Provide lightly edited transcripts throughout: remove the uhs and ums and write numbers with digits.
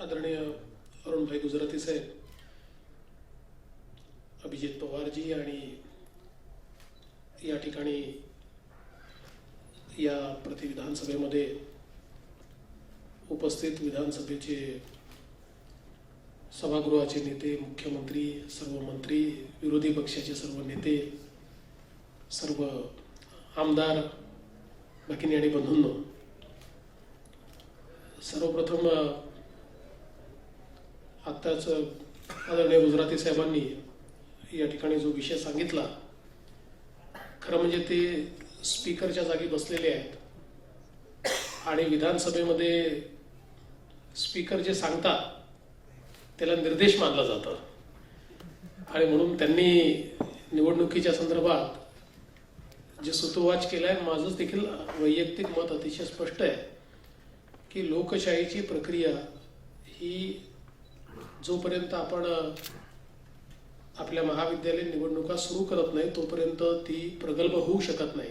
आदरणीय अरुणभाई गुजराती साहेब, अभिजित पवारजी आणि या ठिकाणी या प्रति विधानसभेमध्ये उपस्थित विधानसभेचे सभागृहाचे नेते, मुख्यमंत्री, सर्व मंत्री, विरोधी पक्षाचे सर्व नेते, सर्व आमदार, भगिनी आणि बंधूंनो, सर्वप्रथम आत्ताच आदरणीय गुजराती साहेबांनी या ठिकाणी जो विषय सांगितला, खरं म्हणजे ते स्पीकरच्या जागी बसलेले आहेत आणि विधानसभेमध्ये स्पीकर जे सांगतात त्याला निर्देश मानला जातं आणि म्हणून त्यांनी निवडणुकीच्या संदर्भात जे सूतोवाच केलाय, माझंच देखील वैयक्तिक मत अतिशय स्पष्ट आहे की लोकशाहीची प्रक्रिया ही जोपर्यंत आपण आपल्या महाविद्यालयीन निवडणुका सुरू करत नाही तोपर्यंत ती प्रगल्भ होऊ शकत नाही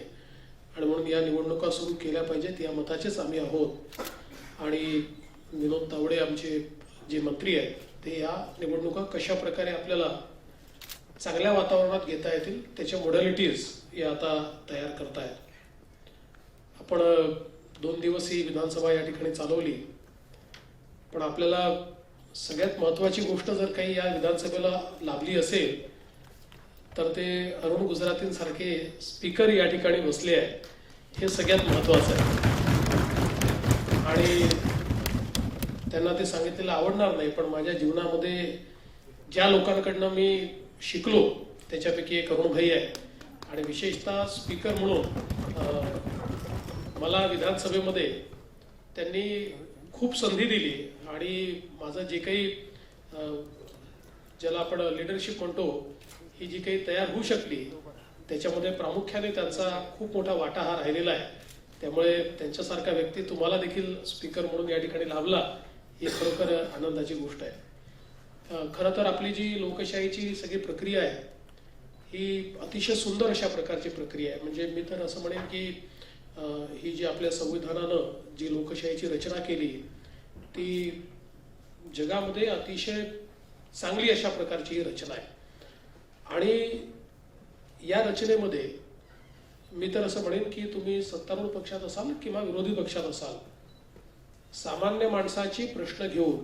आणि म्हणून या निवडणुका सुरू केल्या पाहिजेत या मताचेच आम्ही आहोत. आणि विनोद तावडे आमचे जे मंत्री आहेत ते या निवडणुका कशा प्रकारे आपल्याला चांगल्या वातावरणात घेता येतील त्याच्या मॉडॅलिटीज या आता तयार करतायत. आपण 2 दिवस ही विधानसभा या ठिकाणी चालवली, पण आपल्याला सगळ्यात महत्त्वाची गोष्ट जर काही या विधानसभेला लाभली असेल तर ते अरुण गुजरातींसारखे स्पीकर या ठिकाणी बसले आहेत, हे सगळ्यात महत्त्वाचं आहे. आणि त्यांना ते सांगितलेलं आवडणार नाही, पण माझ्या जीवनामध्ये ज्या लोकांकडनं मी शिकलो त्याच्यापैकी एक अरुणभाई आहे. आणि विशेषतः स्पीकर म्हणून मला विधानसभेमध्ये त्यांनी खूप संधी दिली आणि माझं जे काही ज्याला आपण लिडरशिप म्हणतो ही जी काही तयार होऊ शकली त्याच्यामध्ये प्रामुख्याने त्यांचा खूप मोठा वाटा हा राहिलेला आहे. त्यामुळे त्यांच्यासारखा व्यक्ती तुम्हाला देखील स्पीकर म्हणून या ठिकाणी लाभला ही खरोखर आनंदाची गोष्ट आहे. खरं तर आपली जी लोकशाहीची सगळी प्रक्रिया आहे ही अतिशय सुंदर अशा प्रकारची प्रक्रिया आहे. म्हणजे मी तर असं म्हणेन की ही जी आपल्या संविधानानं जी लोकशाहीची रचना केली ती जगामध्ये अतिशय चांगली अशा प्रकारची ही रचना आहे. आणि या रचनेमध्ये मी तर असं म्हणेन की तुम्ही सत्तारूढ पक्षात असाल किंवा विरोधी पक्षात असाल, सामान्य माणसाची प्रश्न घेऊन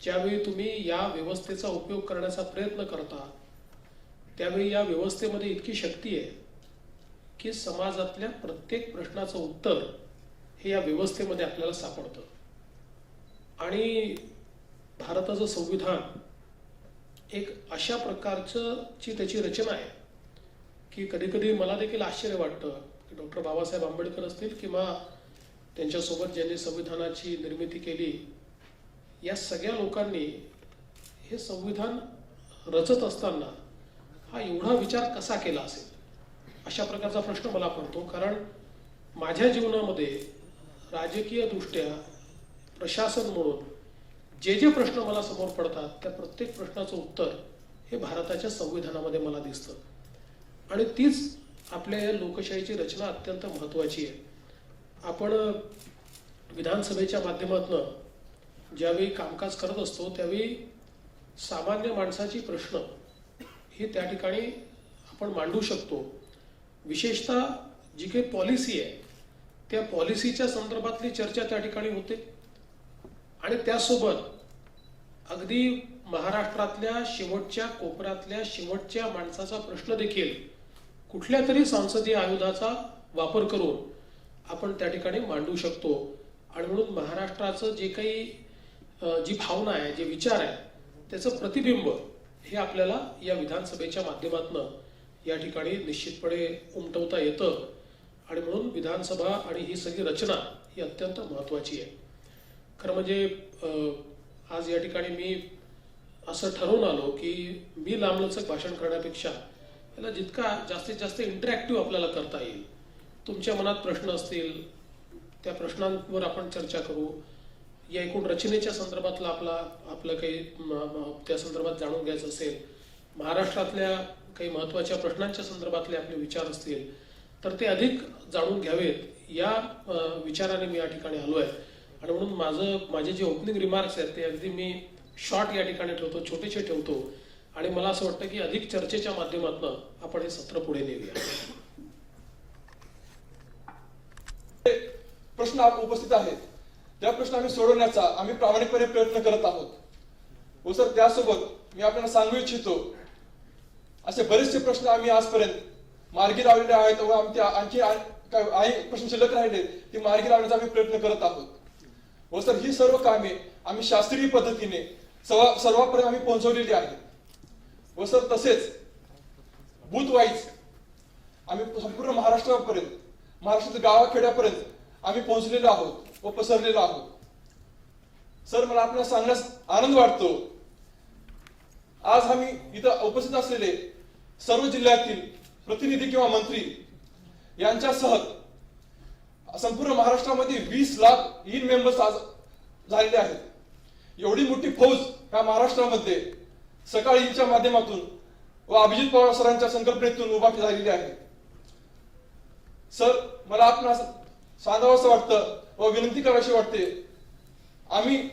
ज्यावेळी तुम्ही या व्यवस्थेचा उपयोग करण्याचा प्रयत्न करता त्यावेळी या व्यवस्थेमध्ये इतकी शक्ती आहे की समाजातल्या प्रत्येक प्रश्नाचं उत्तर हे या व्यवस्थेमध्ये आपल्याला सापडतं. आणि भारताचं संविधान एक अशा प्रकारचं ची त्याची रचना आहे की कधी कधी मला देखील आश्चर्य वाटतं की डॉक्टर बाबासाहेब आंबेडकर असतील किंवा त्यांच्यासोबत ज्यांनी संविधानाची निर्मिती केली या सगळ्या लोकांनी हे संविधान रचत असताना हा एवढा विचार कसा केला असेल अशा प्रकारचा प्रश्न मला पडतो. कारण माझ्या जीवनामध्ये राजकीय दृष्ट्या प्रशासन म्हणून जे जे प्रश्न मला समोर पडतात त्या प्रत्येक प्रश्नाचं उत्तर हे भारताच्या संविधानामध्ये मला दिसतं. आणि तीच आपल्या लोकशाहीची रचना अत्यंत महत्त्वाची आहे. आपण विधानसभेच्या माध्यमातून ज्यावेळी कामकाज करत असतो त्यावेळी सामान्य माणसाची प्रश्न ही त्या ठिकाणी आपण मांडू शकतो. विशेषतः जी काही पॉलिसी आहे त्या पॉलिसीच्या संदर्भातली चर्चा त्या ठिकाणी होते आणि त्यासोबत अगदी महाराष्ट्रातल्या शेवटच्या कोपऱ्यातल्या शेवटच्या माणसाचा प्रश्न देखील कुठल्या तरी संसदीय आयुधाचा वापर करून आपण त्या ठिकाणी मांडू शकतो. आणि म्हणून महाराष्ट्राचं जे काही जी भावना आहे, जे विचार आहे त्याचं प्रतिबिंब हे आपल्याला या विधानसभेच्या माध्यमातून या ठिकाणी निश्चितपणे उमटवता येतं. आणि म्हणून विधानसभा आणि ही सगळी रचना ही अत्यंत महत्त्वाची आहे. खरं म्हणजे आज या ठिकाणी मी असं ठरवून आलो की मी लांबलचक भाषण करण्यापेक्षा याला जितका जास्तीत जास्त इंटरॅक्टिव्ह आपल्याला करता येईल, तुमच्या मनात प्रश्न असतील त्या प्रश्नांवर आपण चर्चा करू. या एकूण रचनेच्या संदर्भातला आपलं काही त्या संदर्भात जाणून घ्यायचं असेल, महाराष्ट्रातल्या काही महत्त्वाच्या प्रश्नांच्या संदर्भातले आपले विचार असतील तर ते अधिक जाणून घ्यावेत या विचाराने मी या ठिकाणी आलो आहे. आणि म्हणून माझे जे ओपनिंग रिमार्क्स आहेत ते अगदी मी शॉर्ट या ठिकाणी ठेवतो, छोटेसे ठेवतो आणि मला असं वाटतं की अधिक चर्चेच्या माध्यमातून आपण हे सत्र पुढे नेऊया. प्रश्न उपस्थित आहेत त्या प्रश्न आम्ही सोडवण्याचा आम्ही प्रामाणिकपणे प्रयत्न करत आहोत. व सर त्यासोबत मी आपल्याला सांगू इच्छितो असे बरेचसे प्रश्न आम्ही आजपर्यंत मार्गी लावलेले आहेत व आमच्या आणखी प्रश्न शिल्लक राहिले ते मार्गी लावण्याचा आम्ही प्रयत्न करत आहोत. व सर ही सर्व कामे आम्ही शास्त्रीय पद्धतीने सर्वांपर्यंत आम्ही पोहोचवलेली आहेत. व सर तसेच बूथ वाईज आम्ही संपूर्ण महाराष्ट्रापर्यंत, महाराष्ट्रातील गावाखेड्यापर्यंत आम्ही पोहोचलेलो आहोत व पसरलेलो आहोत. सर मला आपल्याला सांगण्यास आनंद वाटतो आज आम्ही इथं उपस्थित असलेले सर्व जिल्ह्यातील प्रतिनिधी किंवा मंत्री यांच्यासह संपूर्ण महाराष्ट्रामध्ये 20 लाख इन मेंबर्स आज झालेले आहेत. एवढी मोठी फौज या महाराष्ट्रामध्ये सकाळीच्या माध्यमातून व अभिजित पवार सरांच्या संकल्पनेतून उभा झालेली आहे. सर मला आपणास सांगावंसं वाटतं व विनंती करावीशी वाटते, आम्ही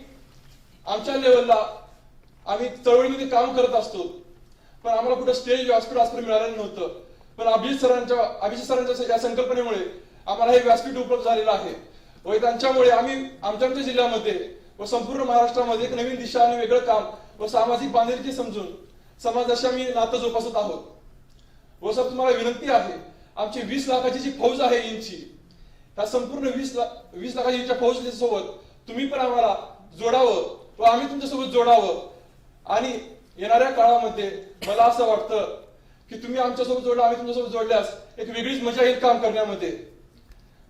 आमच्या लेवलला आम्ही चळवळीमध्ये काम करत असतो पण आम्हाला कुठे स्टेज व्यासपीठ आजपर्यंत मिळालेलं नव्हतं. पण अभिजित सरांच्या या संकल्पनेमुळे आम्हाला हे व्यासपीठ उपलब्ध झालेलं आहे व त्यांच्यामुळे आम्ही आमच्या जिल्ह्यामध्ये व संपूर्ण महाराष्ट्रामध्ये एक नवीन दिशा आणि वेगळं काम व सामाजिक बांधिलकी समजून समाजाशी आम्ही नातं जोपासत आहोत. व सर तुम्हाला विनंती आहे, आमची 20 लाखाची जी फौज आहे इंची, त्या संपूर्ण 20 लाखाची इंच्या फौज सोबत तुम्ही पण आम्हाला जोडावं व आम्ही तुमच्यासोबत जोडावं. आणि येणाऱ्या काळामध्ये मला असं वाटतं की तुम्ही आमच्यासोबत जोडला, आम्ही तुमच्यासोबत जोडल्यास एक वेगळीच मजा येईल काम करण्यामध्ये.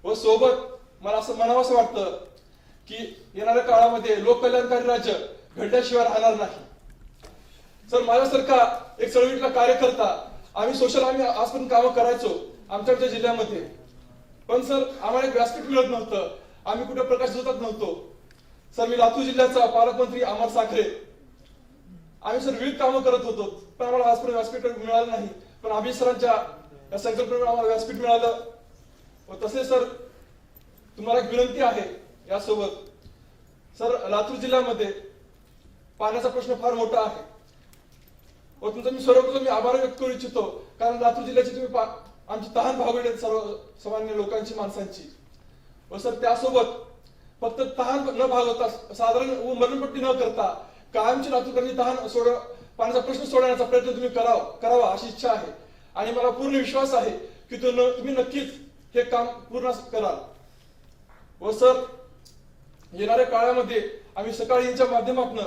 व सोबत मला असं म्हणावंसं वाटतं की येणाऱ्या काळामध्ये लोककल्याणकारी राज्य घडल्याशिवाय राहणार नाही. सर माझ्यासारखा एक चळवळीतला कार्यकर्ता आम्ही आजपर्यंत कामं करायचो आमच्या जिल्ह्यामध्ये, पण सर आम्हाला एक व्यासपीठ मिळत नव्हतं, आम्ही कुठे प्रकाश झोतात नव्हतो. सर मी लातूर जिल्ह्याचा पालकमंत्री अमर साखरे, आम्ही सर विविध कामं करत होतो पण आम्हाला आजपर्यंत व्यासपीठ मिळालं नाही. पण अभिजित सरांच्या या संकल्पनेमुळे आम्हाला व्यासपीठ मिळालं. व तसे सर तुम्हाला एक विनंती आहे यासोबत, सर लातूर जिल्ह्यामध्ये पाण्याचा प्रश्न फार मोठा आहे व तुमचा मी सर्वप्रथम आभार व्यक्त करू इच्छितो, कारण लातूर जिल्ह्याची तुम्ही आमची तहान भागवली सर्व सामान्य लोकांची, माणसांची. व सर त्यासोबत फक्त तहान न भागवता साधारण मरणपट्टी न करता कायमची लातूरकरांची तहान पाण्याचा प्रश्न सोडवण्याचा प्रयत्न तुम्ही करावा अशी इच्छा आहे. आणि मला पूर्ण विश्वास आहे की तुम्ही नक्कीच हे काम पूर्ण कराल. व सर येणाऱ्या काळामध्ये आम्ही सकाळीच्या माध्यमातून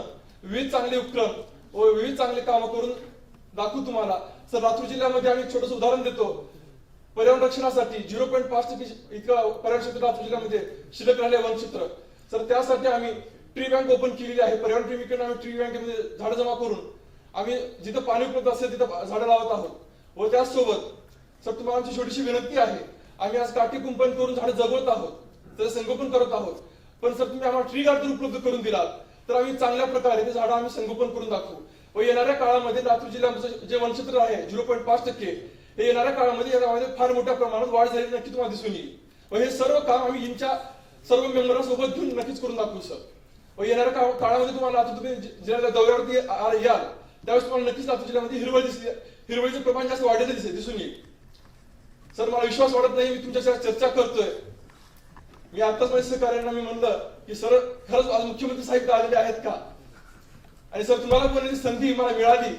विविध चांगले उपक्रम व विविध चांगले काम करून दाखवू तुम्हाला. सर लातूर जिल्ह्यामध्ये आम्ही छोटस उदाहरण देतो, पर्यावरण रक्षणासाठी 0.5% इतकं पर्यावरण क्षेत्र लातूर जिल्ह्यामध्ये शिल्लक राहिले वनक्षेत्र. सर त्यासाठी आम्ही ट्री बँक ओपन केलेली आहे. पर्यावरण प्रेमीकडून आम्ही ट्री बँकेमध्ये झाडं जमा करून आम्ही जिथं पाणी उपलब्ध असेल तिथं झाडं लावत आहोत. व त्याचसोबत सर तुम्हाला आमची छोटीशी विनंती आहे, आम्ही आज काठी कुंपण करून झाडं जगवत आहोत, त्याचं संगोपन करत आहोत. पण सर तुम्ही आम्हाला ट्री गार्डन उपलब्ध करून दिलात तर आम्ही चांगल्या प्रकारे ते झाडं आम्ही संगोपन करून दाखवू. व येणाऱ्या काळामध्ये लातूर जिल्ह्याचं जे वनक्षेत्र आहे 0.5%, हे येणाऱ्या काळामध्ये यामध्ये फार मोठ्या प्रमाणात वाढ झालेली नक्की तुम्हाला दिसून येईल. व हे सर्व काम आम्ही इंच्या सर्व मेंबरांसोबत घेऊन नक्कीच करून दाखवू सर. व येणाऱ्या काळामध्ये तुम्हाला आता तुम्ही जिल्ह्याच्या दौऱ्यावरती याल त्यावेळेस तुम्हाला नक्कीच लातूर जिल्ह्यामध्ये हिरवळीचं प्रमाण जास्त वाढलेलं दिसून येईल. सर मला विश्वास वाटत नाही, मी तुमच्या चर्चा करतोय. मी आताच माझ्या सहकार्यांना मी म्हणलं की सर खरंच आज मुख्यमंत्री साहेब आलेले आहेत का, आणि सर तुम्हाला बोलण्याची संधी मला मिळाली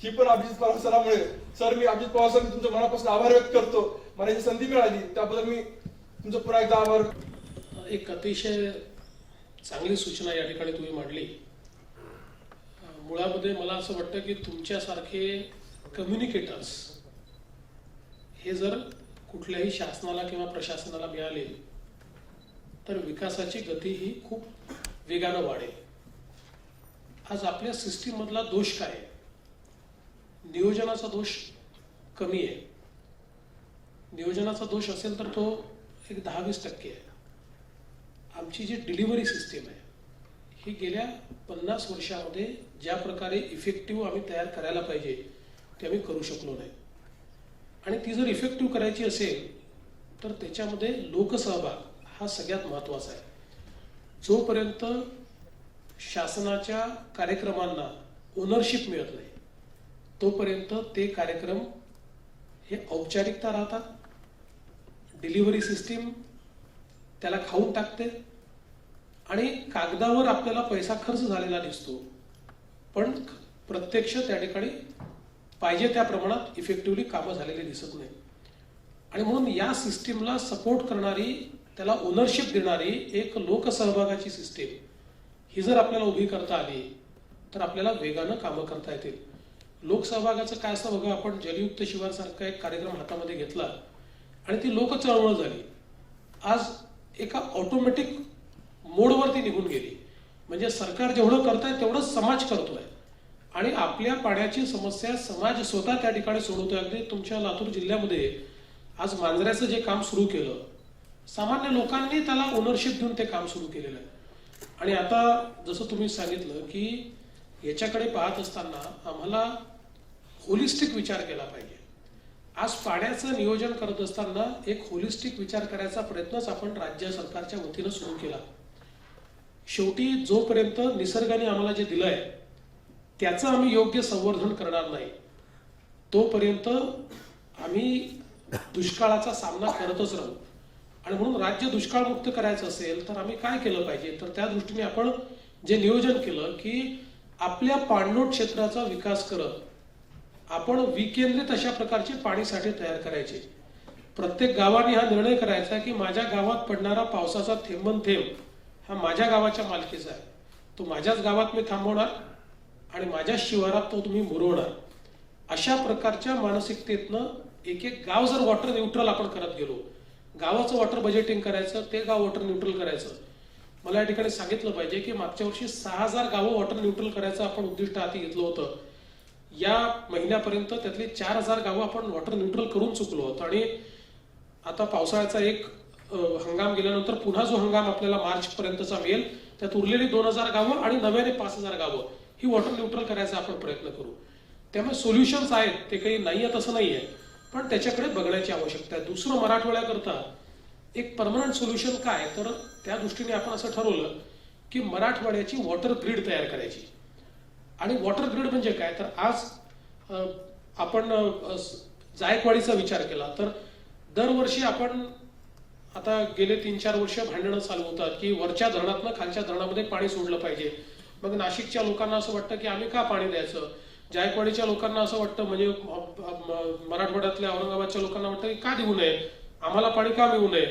ही पण अभिजित पवार सरांमुळे. सर मी अभिजित पवार सर तुमच्या मनापासून आभार व्यक्त करतो, मला ही संधी मिळाली त्याबद्दल मी तुमचं पुन्हा एकदा आभार. एक अतिशय चांगली सूचना या ठिकाणी तुम्ही मांडली. मुळामध्ये मला असं वाटतं की तुमच्यासारखे कम्युनिकेटर्स हे जर कुठल्याही शासनाला किंवा प्रशासनाला मिळाले तर विकासाची गती ही खूप वेगानं वाढेल. आज आपल्या सिस्टीम मधला दोष काय आहे? नियोजनाचा दोष कमी आहे. नियोजनाचा दोष असेल तर तो एक 10-20% आहे. आमची जी डिलिव्हरी सिस्टीम आहे ही गेल्या 50 वर्षामध्ये ज्या प्रकारे इफेक्टिव्ह आम्ही तयार करायला पाहिजे ते आम्ही करू शकलो नाही. आणि ती जर इफेक्टिव्ह करायची असेल तर त्याच्यामध्ये लोकसहभाग हा सगळ्यात महत्त्वाचा आहे. जोपर्यंत शासनाच्या कार्यक्रमांना ओनरशिप मिळत नाही तोपर्यंत ते कार्यक्रम हे औपचारिकता राहतात. डिलिव्हरी सिस्टीम त्याला खाऊन टाकते आणि कागदावर आपल्याला पैसा खर्च झालेला दिसतो, पण प्रत्यक्ष त्या ठिकाणी पाहिजे त्या प्रमाणात इफेक्टिव्हली कामं झालेली दिसत नाही. आणि म्हणून या सिस्टीमला सपोर्ट करणारी, त्याला ओनरशिप देणारी एक लोकसहभागाची सिस्टीम ही जर आपल्याला उभी करता आली तर आपल्याला वेगानं कामं करता येतील. लोकसहभागाचं काय असं बघा, आपण जलयुक्त शिवार सारखा एक कार्यक्रम हातामध्ये घेतला आणि ती लोक चळवळ झाली. आज एका ऑटोमॅटिक मोडवरती निघून गेली. म्हणजे सरकार जेवढं करतंय तेवढंच समाज करतोय आणि आपल्या पाण्याची समस्या समाज स्वतः त्या ठिकाणी सोडवतोय. अगदी तुमच्या लातूर जिल्ह्यामध्ये आज मांजऱ्याचं जे काम सुरू केलं, सामान्य लोकांनी त्याला ओनरशिप देऊन ते काम सुरू केलेलं आहे. आणि आता जसं तुम्ही सांगितलं की याच्याकडे पाहत असताना आम्हाला होलिस्टिक विचार केला पाहिजे. आज पाण्याचं नियोजन करत असताना एक होलिस्टिक विचार करायचा प्रयत्नच आपण राज्य सरकारच्या वतीनं सुरू केला. शेवटी जोपर्यंत निसर्गाने आम्हाला जे दिलंय त्याचं आम्ही योग्य संवर्धन करणार नाही तोपर्यंत आम्ही दुष्काळाचा सामना करतच राहू. आणि म्हणून राज्य दुष्काळमुक्त करायचं असेल तर आम्ही काय केलं पाहिजे, तर त्या दृष्टीने आपण जे नियोजन केलं की आपल्या पाणलोट क्षेत्राचा विकास करत आपण विकेंद्रित अशा प्रकारचे पाणी साठे तयार करायचे. प्रत्येक गावाने हा निर्णय करायचा की माझ्या गावात पडणारा पावसाचा थेंबन थेंब हा माझ्या गावाच्या मालकीचा आहे. तो माझ्याच गावात मी थांबवणार आणि माझ्या शिवारात तो तुम्ही मुरवणार. अशा प्रकारच्या मानसिकतेतनं एक एक गाव जर वॉटर न्यूट्रल आपण करत गेलो, गावाचं वॉटर बजेटिंग करायचं, ते गाव वॉटर न्यूट्रल करायचं. मला या ठिकाणी सांगितलं पाहिजे की मागच्या वर्षी 6000 गावं वॉटर न्यूट्रल करायचं आपण उद्दिष्ट हाती घेतलं होतं. या महिन्यापर्यंत त्यातली 4000 गावं आपण वॉटर न्यूट्रल करून चुकलो होतो. आणि आता पावसाळ्याचा एक हंगाम गेल्यानंतर पुन्हा जो हंगाम आपल्याला मार्च पर्यंतचा मिळेल त्यात उरलेली 2000 गावं आणि नव्याने 5000 गावं ही वॉटर न्यूट्रल करायचा आपण प्रयत्न करू. त्यामुळे सोल्युशन्स आहेत, ते काही नाही आहेत असं नाही आहे, पण त्याच्याकडे बघण्याची आवश्यकता आहे. दुसरं मराठवाड्याकरता एक परमनंट सोल्युशन काय, तर त्या दृष्टीने आपण असं ठरवलं की मराठवाड्याची वॉटर ग्रीड तयार करायची. आणि वॉटर ग्रीड म्हणजे काय, तर आज आपण जायकवाडीचा विचार केला तर दरवर्षी आपण आता गेले 3-4 वर्ष भांडणं चालू होतात की वरच्या धरणातनं खालच्या धरणामध्ये पाणी सोडलं पाहिजे. मग नाशिकच्या लोकांना असं वाटतं की आम्ही का पाणी द्यायचं, जायकवाडीच्या लोकांना असं वाटतं, म्हणजे मराठवाड्यातल्या औरंगाबादच्या लोकांना वाटतं की का देऊ नये, आम्हाला पाणी का मिळू नये.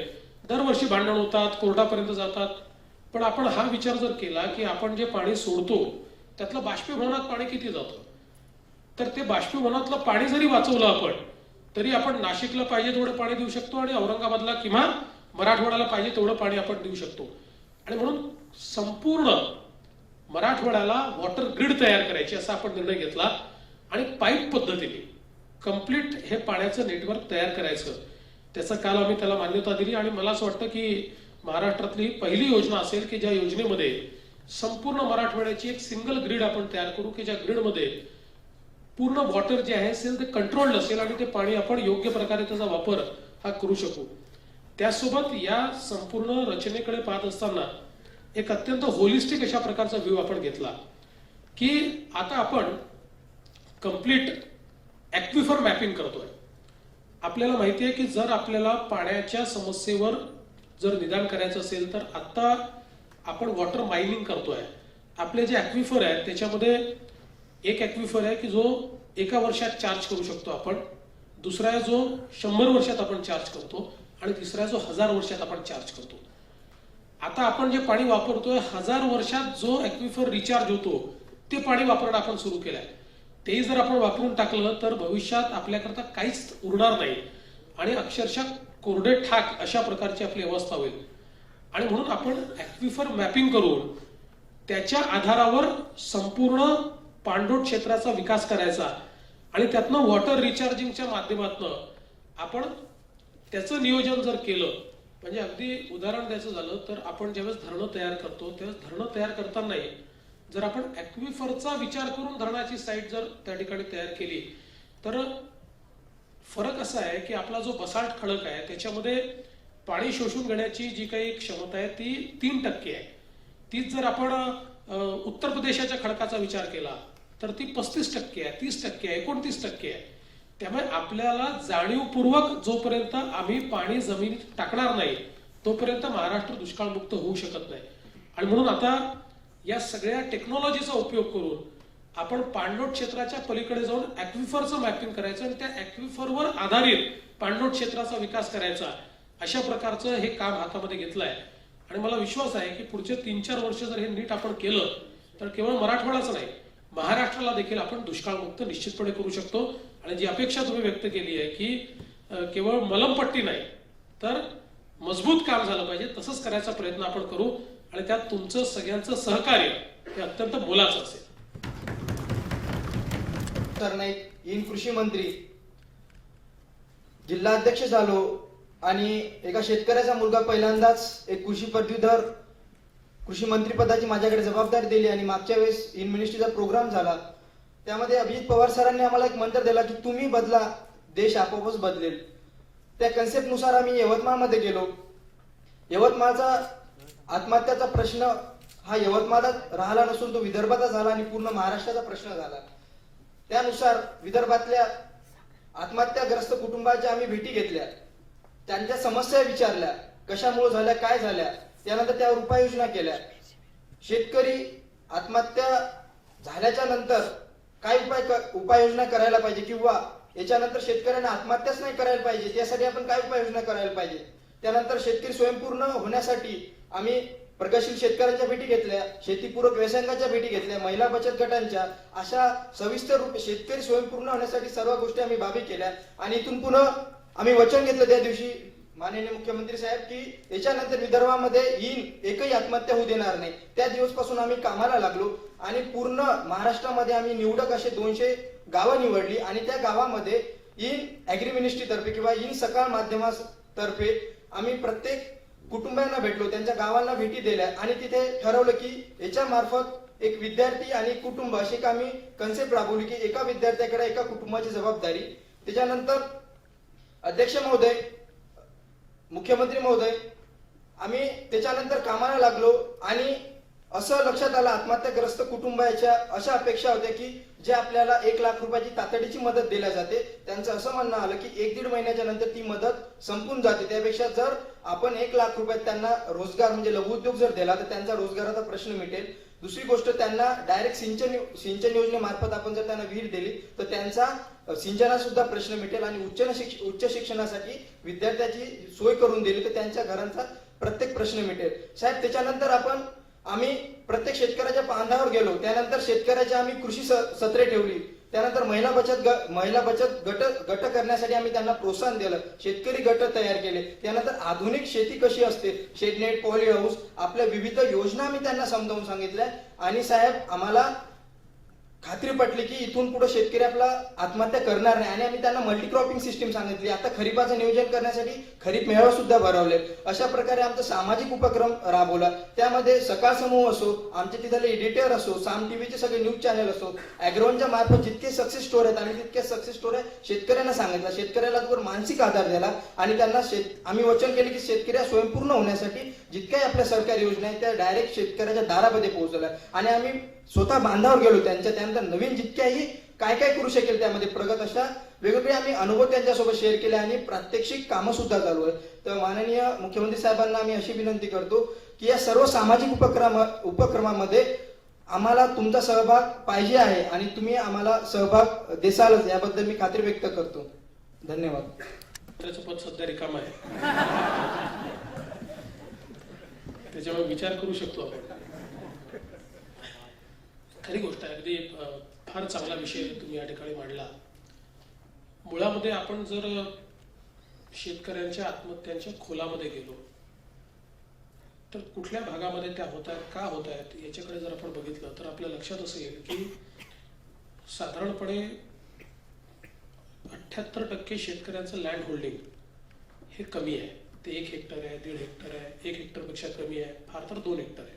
दरवर्षी भांडण होतात, कोर्टापर्यंत जातात. पण आपण हा विचार जर केला की आपण जे पाणी सोडतो त्यातलं बाष्पीभवनात पाणी किती जातं, तर ते बाष्पीभवनातलं पाणी जरी वाचवलं आपण तरी आपण नाशिकला पाहिजे तेवढं पाणी देऊ शकतो आणि औरंगाबादला किंवा मराठवाड्याला पाहिजे तेवढं पाणी आपण देऊ शकतो. आणि म्हणून संपूर्ण मराठवाड्याला वॉटर ग्रीड तयार करायची असा आपण निर्णय घेतला आणि पाईप पद्धतीने कम्प्लीट हे पाण्याचं नेटवर्क तयार करायचं. त्याचं काल आम्ही त्याला मान्यता दिली आणि मला असं वाटतं की महाराष्ट्रातली पहिली योजना असेल की ज्या योजनेमध्ये संपूर्ण मराठवाड्याची एक सिंगल ग्रीड आपण तयार करू की ज्या ग्रीडमध्ये पूर्ण वॉटर जे आहे असेल ते कंट्रोल्ड असेल आणि ते पाणी आपण योग्य प्रकारे त्याचा वापर हा करू शकू. त्यासोबत या संपूर्ण रचनेकडे पाहत असताना एक अत्यंत होलिस्टिक अशा प्रकारचा व्ह्यू आपण घेतला की आता आपण कम्प्लीट ॲक्विफर मॅपिंग करतोय. आपल्याला माहिती आहे की जर आपल्याला पाण्याच्या समस्येवर जर निदान करायचं असेल तर आता आपण वॉटर मायनिंग करतोय. आपले जे ॲक्विफर आहेत त्याच्यामध्ये एक ॲक्विफर आहे की जो एका वर्षात चार्ज करू शकतो आपण, दुसरा आहे जो 100 वर्षात आपण चार्ज करतो आणि तिसरा आहे जो 1000 वर्षात आपण चार्ज करतो. आता आपण जे पाणी वापरतोय 1000 वर्षात जो ॲक्विफर रिचार्ज होतो ते पाणी वापरणं आपण सुरू केलंय. तेही जर आपण वापरून टाकलं तर भविष्यात आपल्याकरता काहीच उरणार नाही आणि अक्षरशः कोरडे ठाक अशा प्रकारची आपली अवस्था होईल. आणि म्हणून आपण ॲक्विफर मॅपिंग करून त्याच्या आधारावर संपूर्ण पाणलोट क्षेत्राचा विकास करायचा आणि त्यातनं वॉटर रिचार्जिंगच्या माध्यमातून आपण त्याचं नियोजन जर केलं, म्हणजे अगदी उदाहरण द्यायचं झालं तर आपण ज्यावेळेस धरणं तयार करतो त्यावेळेस धरणं तयार करतानाही जर आपण ॲक्विफरचा विचार करून धरणाची साईट जर त्या ठिकाणी तयार केली तर फरक असा आहे की आपला जो बसाल्ट खडक आहे त्याच्यामध्ये पाणी शोषून घेण्याची जी काही क्षमता आहे ती 3% आहे. तीच जर आपण उत्तर प्रदेशाच्या खडकाचा विचार केला तर ती 35% आहे, 30% आहे, 29% आहे. त्यामुळे आपल्याला जाणीवपूर्वक जोपर्यंत आम्ही पाणी जमिनीत टाकणार नाही तोपर्यंत महाराष्ट्र दुष्काळमुक्त होऊ शकत नाही. आणि म्हणून आता या सगळ्या टेक्नॉलॉजीचा उपयोग करून आपण पाणलोट क्षेत्राच्या पलीकडे जाऊन ॲक्विफरचं मॅपिंग करायचं आणि त्या ॲक्विफरवर आधारित पाणलोट क्षेत्राचा विकास करायचा, अशा प्रकारचं हे काम हातामध्ये घेतलं आहे. आणि मला विश्वास आहे की पुढचे 3-4 वर्ष जर हे नीट आपण केलं तर केवळ मराठवाडाच नाही, महाराष्ट्राला देखील आपण दुष्काळमुक्त निश्चितपणे करू शकतो. आणि जी अपेक्षा तुम्ही व्यक्त केली आहे की केवळ मलमपट्टी नाही तर मजबूत काम झालं पाहिजे, तसंच करायचा प्रयत्न आपण करू. आणि त्यात तुमचं सगळ्यांचं सहकार्य हे अत्यंत मोलाचं असेल. सरनाईक इन कृषी मंत्री जिल्हाध्यक्ष झालो आणि एका शेतकऱ्याचा मुलगा पहिल्यांदाच एक कृषी पदवीधर कृषी मंत्री पदाची माझ्याकडे जबाबदारी दिली. आणि मागच्या वेळेस इन मिनिस्ट्रीचा प्रोग्राम झाला त्यामध्ये अभिजित पवार सरांनी आम्हाला एक मंत्र दिला की तुम्ही बदला, देश आपोआपच बदलेल. त्या कन्सेप्टनुसार आम्ही यवतमाळमध्ये गेलो. यवतमाळचा आत्महत्याचा प्रश्न हा यवतमाळात राहिला नसून तो विदर्भाचा झाला आणि पूर्ण महाराष्ट्राचा प्रश्न झाला. त्यानुसार विदर्भातल्या आत्महत्याग्रस्त कुटुंबाच्या आम्ही भेटी घेतल्या, त्यांच्या समस्या विचारल्या, कशामुळे झाल्या, काय झाल्या, त्यानंतर त्यावर उपाययोजना केल्या. शेतकरी आत्महत्या झाल्याच्या नंतर काय उपाययोजना करायला पाहिजे किंवा याच्यानंतर शेतकऱ्यांना आत्महत्याच नाही करायला पाहिजे त्यासाठी आपण काय उपाययोजना करायला पाहिजे. त्यानंतर शेतकरी स्वयंपूर्ण होण्यासाठी आम्ही प्रगतशील शेतकऱ्यांच्या भेटी घेतल्या, शेतीपूरक व्यवसायांच्या भेटी घेतल्या, महिला बचत गटांच्या, अशा सविस्तर रूपे शेतकरी स्वयंपूर्ण होण्यासाठी सर्व गोष्टी आम्ही बाबी केल्या. आणि इथून पुन्हा आम्ही वचन घेतलं त्या दिवशी माननीय मुख्यमंत्री साहेब की याच्यानंतर विदर्भामध्ये एकही आत्महत्या होऊ देणार नाही. त्या दिवसपासून आम्ही कामाला लागलो आणि पूर्ण महाराष्ट्रामध्ये आम्ही निवडक असे 200 गावं निवडली आणि त्या गावामध्ये इन ऍग्री मिनिस्ट्री तर्फे किंवा इन सकाळ माध्यमातर्फे आम्ही प्रत्येक कुटुंबांना भेटलो, त्यांच्या गावांना भेटी दिल्या आणि तिथे ठरवलं की याच्या मार्फत एक विद्यार्थी आणि कुटुंब अशी आम्ही कन्सेप्ट राबवली की एका विद्यार्थ्याकडे एका कुटुंबाची जबाबदारी. त्याच्यानंतर अध्यक्ष महोदय, मुख्यमंत्री महोदय, आम्ही त्याच्यानंतर कामाला लागलो आणि असं लक्षात आलं आत्महत्याग्रस्त कुटुंबाच्या अशा अपेक्षा होत्या की जे आपल्याला 1 लाख रुपयाची तातडीची मदत दिल्या जाते, त्यांचं असं म्हणणं आलं की 1-1.5 महिन्याच्या नंतर ती मदत संपून जाते. त्यापेक्षा जर आपण 1 लाख रुपयात त्यांना रोजगार म्हणजे लघुउद्योग जर दिला तर त्यांचा रोजगाराचा प्रश्न मिटेल. दुसरी गोष्ट, त्यांना डायरेक्ट सिंचन योजनेमार्फत आपण जर त्यांना विहीर दिली तर त्यांचा सिंचनाचा सुद्धा प्रश्न मिटेल आणि उच्च शिक्षणासाठी विद्यार्थ्याची सोय करून दिली तर त्यांच्या घरांचा प्रत्येक प्रश्न मिटेल. साहेब, त्याच्यानंतर आम्ही प्रत्येक शेतकऱ्याच्या बांधावर गेलो. त्यानंतर शेतकऱ्याच्या आम्ही कृषी सत्रे ठेवली. त्यानंतर महिला बचत गट करण्यासाठी आम्ही त्यांना प्रोत्साहन दिलं, शेतकरी गट तयार केले. त्यानंतर आधुनिक शेती कशी असते, शेडनेट, पॉली हाऊस, आपल्या विविध योजना आम्ही त्यांना समजावून सांगितल्या. आणि साहेब, आम्हाला खात्री पटली की इथून पुढे शेतकरी आपला आत्महत्या करणार नाही आणि आम्ही त्यांना मल्टी क्रॉपिंग सिस्टीम सांगितली. आता खरीपाचं नियोजन करण्यासाठी खरीप मेळावा सुद्धा भरवले. अशा प्रकारे आमचा सामाजिक उपक्रम राबवला. त्यामध्ये सकाळ समूह असो, आमचे तिथले एडिटर असो, साम टीव्हीचे सगळे न्यूज चॅनल असो, अॅग्रोनच्या मार्फत जितके सक्सेस स्टोरी आहेत आम्ही तितके सक्सेस स्टोरी शेतकऱ्यांना सांगितलं. शेतकऱ्याला त्यावर मानसिक आधार दिला आणि त्यांना आम्ही वचन केले की शेतकऱ्या स्वयंपूर्ण होण्यासाठी जितक्याही आपल्या सरकारी योजना आहेत त्या डायरेक्ट शेतकऱ्याच्या दारामध्ये पोहोचवल्या आणि आम्ही स्वतः बांधावर गेलो. त्यानंतर नवीन जितक्याही काय करू शकेल त्यामध्ये प्रगत अशा वेगवेगळे आम्ही अनुभव त्यांच्यासोबत शेअर केले आणि प्रात्यक्षिक कामं सुद्धा चालू आहे. तर माननीय मुख्यमंत्री साहेबांना आम्ही अशी विनंती करतो की या सर्व सामाजिक उपक्रमामध्ये आम्हाला तुमचा सहभाग पाहिजे आहे आणि तुम्ही आम्हाला सहभाग देसालच याबद्दल मी खात्री व्यक्त करतो. धन्यवाद. त्याचं पद सध्या रिकाम आहे, त्याच्यामुळे विचार करू शकतो आपण. खरी गोष्ट आहे, अगदी फार चांगला विषय तुम्ही या ठिकाणी मांडला. मुळामध्ये आपण जर शेतकऱ्यांच्या आत्महत्यांच्या खोलामध्ये गेलो तर कुठल्या भागामध्ये त्या होत आहेत, का होत आहेत याच्याकडे जर आपण बघितलं तर आपल्या लक्षात असं येईल की साधारणपणे 78% शेतकऱ्यांचं लँड होल्डिंग हे कमी आहे. ते 1 हेक्टर आहे, 1.5 हेक्टर आहे, 1 हेक्टरपेक्षा कमी आहे, फार तर 2 हेक्टर आहे.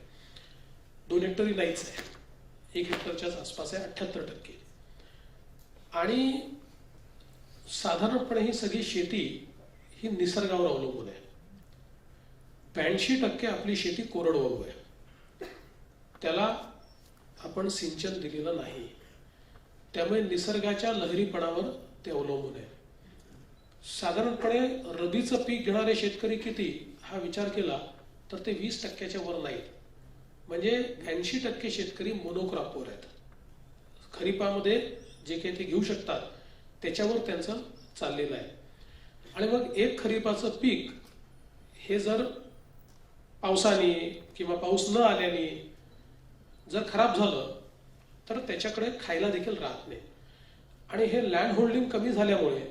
2 हेक्टरही नाहीच आहे, 1 हेक्टरच्याच आसपास आहे 78%. आणि साधारणपणे ही सगळी शेती ही निसर्गावर अवलंबून आहे. 82% आपली शेती कोरडवाहू आहे. त्याला आपण सिंचन दिलेलं नाही, त्यामुळे निसर्गाच्या लहरीपणावर ते अवलंबून आहे. साधारणपणे रबीचं पीक घेणारे शेतकरी किती हा विचार केला तर ते 20% वर नाहीत. म्हणजे 80% शेतकरी मोनोक्रॉपवर आहेत. खरीपामध्ये जे काही ते घेऊ शकतात त्याच्यावर त्यांचं चाललेलं आहे. आणि मग एक खरीपाचं पीक हे जर पावसाने किंवा पाऊस न आल्याने जर खराब झालं तर त्याच्याकडे खायला देखील राहत नाही. आणि हे लँड होल्डिंग कमी झाल्यामुळे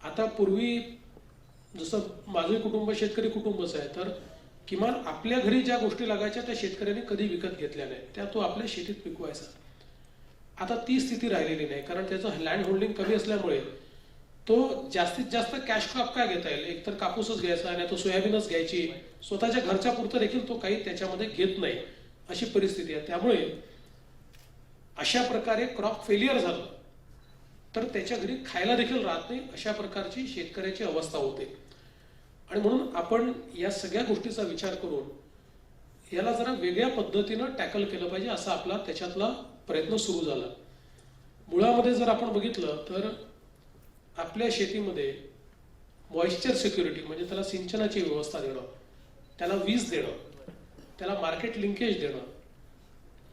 आता पूर्वी जसं माझे कुटुंब शेतकरी कुटुंबच आहे, तर किमान आपल्या घरी ज्या गोष्टी लागायच्या त्या शेतकऱ्यांनी कधी विकत घेतल्या नाही, त्या तो आपल्या शेतीत पिकवायचा. आता ती स्थिती राहिलेली नाही, कारण त्याचं लँड होल्डिंग कमी असल्यामुळे तो जास्तीत जास्त कॅश क्रॉप काय घेता येईल, एक तर कापूसच घ्यायचा नाही तो सोयाबीनच घ्यायची, स्वतःच्या घरच्या पुरतं देखील तो काही त्याच्यामध्ये घेत नाही, अशी परिस्थिती आहे. त्यामुळे अशा प्रकारे क्रॉप फेलियर झालं तर त्याच्या घरी खायला देखील राहत नाही, अशा प्रकारची शेतकऱ्याची अवस्था होते. आणि म्हणून आपण या सगळ्या गोष्टीचा विचार करून याला जरा वेगळ्या पद्धतीनं टॅकल केलं पाहिजे, असा आपला त्याच्यातला प्रयत्न सुरू झाला. मुळामध्ये जर आपण बघितलं तर आपल्या शेतीमध्ये मॉइश्चर सिक्युरिटी म्हणजे त्याला सिंचनाची व्यवस्था देणं, त्याला वीज देणं, त्याला मार्केट लिंकेज देणं,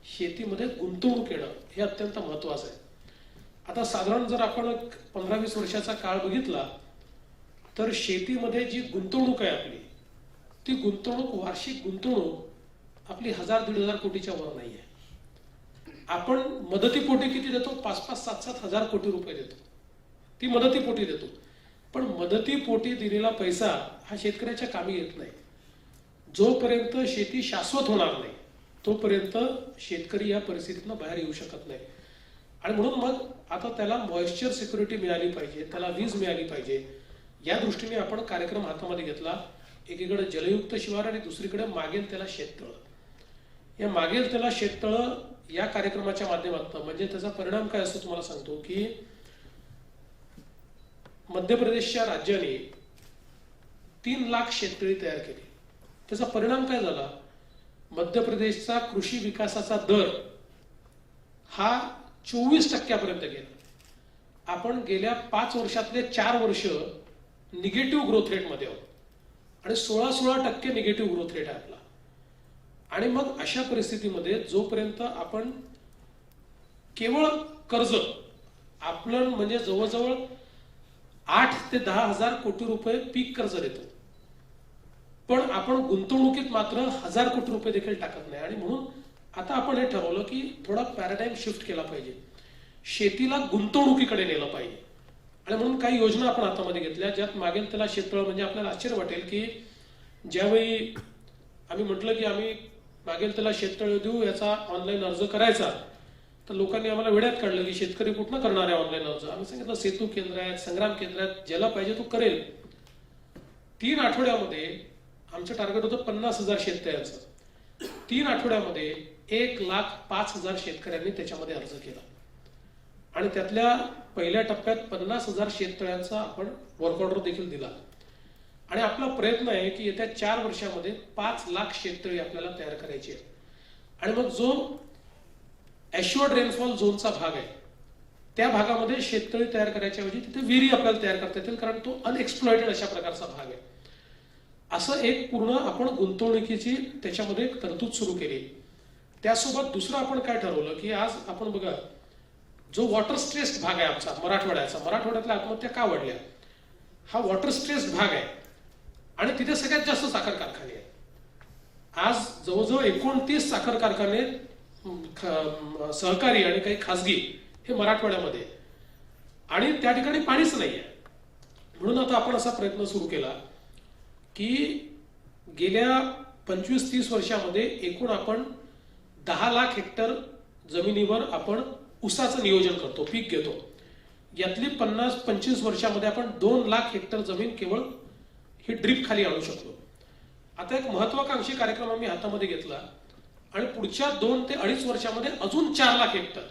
शेतीमध्ये गुंतवणूक येणं हे अत्यंत महत्वाचं आहे. आता साधारण जर आपण 15-20 वर्षाचा काळ बघितला तर शेतीमध्ये जी गुंतवणूक आहे आपली, ती गुंतवणूक वार्षिक गुंतवणूक आपली 1000-1500 कोटीच्या वर नाही आहे. आपण मदतीपोटी किती देतो? 5-5, 7-7 हजार कोटी रुपये देतो, ती मदतीपोटी देतो. पण मदतीपोटी दिलेला पैसा हा शेतकऱ्याच्या कामी येत नाही. जोपर्यंत शेती शाश्वत होणार नाही तोपर्यंत शेतकरी या परिस्थितीतून बाहेर येऊ शकत नाही. आणि म्हणून मग आता त्याला मॉइश्चर सिक्युरिटी मिळाली पाहिजे, त्याला वीज मिळाली पाहिजे, या दृष्टीने आपण कार्यक्रम हातामध्ये घेतला. एकीकडे जलयुक्त शिवार आणि दुसरीकडे मागेल त्याला शेततळ. या मागेल त्याला शेततळ या कार्यक्रमाच्या माध्यमातून म्हणजे त्याचा परिणाम काय असतो तुम्हाला सांगतो की मध्य प्रदेशच्या राज्याने 3 लाख शेततळी तयार केली. त्याचा परिणाम काय झाला? मध्य प्रदेशचा कृषी विकासाचा दर हा 24% गेला. आपण गेल्या 5 वर्षातले 4 वर्ष निगेटिव्ह ग्रोथ रेटमध्ये आहोत आणि 16% निगेटिव्ह ग्रोथ रेट आहे आपला. आणि मग अशा परिस्थितीमध्ये जोपर्यंत आपण केवळ कर्ज आपलं म्हणजे जवळजवळ 8 ते 10 हजार कोटी रुपये पीक कर्ज देतो, पण आपण गुंतवणुकीत मात्र 1000 कोटी रुपये देखील टाकत नाही. आणि म्हणून आता आपण हे ठरवलं की थोडा पॅराडाइम शिफ्ट केला पाहिजे, शेतीला गुंतवणुकीकडे नेलं पाहिजे. आणि म्हणून काही योजना आपण हातामध्ये घेतल्या, ज्यात मागेल त्याला शेततळ म्हणजे आपल्याला आश्चर्य वाटेल की ज्यावेळी आम्ही म्हटलं की आम्ही मागेल त्याला शेततळ देऊ, याचा ऑनलाईन अर्ज करायचा, तर लोकांनी आम्हाला वेड्यात काढलं की शेतकरी कुठनं करणार आहे ऑनलाईन अर्ज. आम्ही सांगितलं सेतू केंद्र आहेत, संग्राम केंद्र आहेत, ज्याला पाहिजे तो करेल. 3 आठवड्यामध्ये आमचं टार्गेट होतं 50,000 शेतकऱ्यांचं. 3 आठवड्यामध्ये 1,05,000 शेतकऱ्यांनी त्याच्यामध्ये अर्ज केला. आणि त्यातल्या पहिल्या टप्प्यात 50,000 शेततळ्यांचा आपण वर्क ऑर्डर देखील दिला. आणि आपला प्रयत्न आहे की येत्या 4 वर्षामध्ये 5 लाख शेततळी आपल्याला तयार करायची आहे. आणि मग जो ॲश्युअर्ड रेनफॉल झोनचा भाग आहे त्या भागामध्ये शेततळी तयार करायच्या ऐवजी तिथे विहिरी आपल्याला तयार करता येतील, कारण तो अनएक्सप्लॉइटेड अशा प्रकारचा भाग आहे. असं एक पूर्ण आपण गुंतवणुकीची त्याच्यामध्ये एक तरतूद सुरू केली. त्यासोबत दुसरं आपण काय ठरवलं की आज आपण बघा जो वॉटर स्ट्रेस्ड भाग आहे आमचा मराठवाड्यातल्या आत्महत्या का वाढल्या, हा वॉटर स्ट्रेस्ड भाग आहे आणि तिथे सगळ्यात जास्त साखर कारखाने आहेत. आज जवळजवळ 29 साखर कारखाने सहकारी आणि काही खासगी हे मराठवाड्यामध्ये, आणि त्या ठिकाणी पाणीच नाही आहे. म्हणून आता आपण असा प्रयत्न सुरू केला की गेल्या 25-30 वर्षामध्ये एकूण आपण 10 लाख हेक्टर जमिनीवर आपण ऊसाचं नियोजन करतो, पीक घेतो. यातली 50-25 वर्षामध्ये आपण 2 लाख हेक्टर जमीन केवळ ही ड्रीप खाली आणू शकलो. आता एक महत्वाकांक्षी कार्यक्रम आम्ही हातामध्ये घेतला आणि पुढच्या 2 ते 2.5 वर्षामध्ये अजून 4 लाख हेक्टर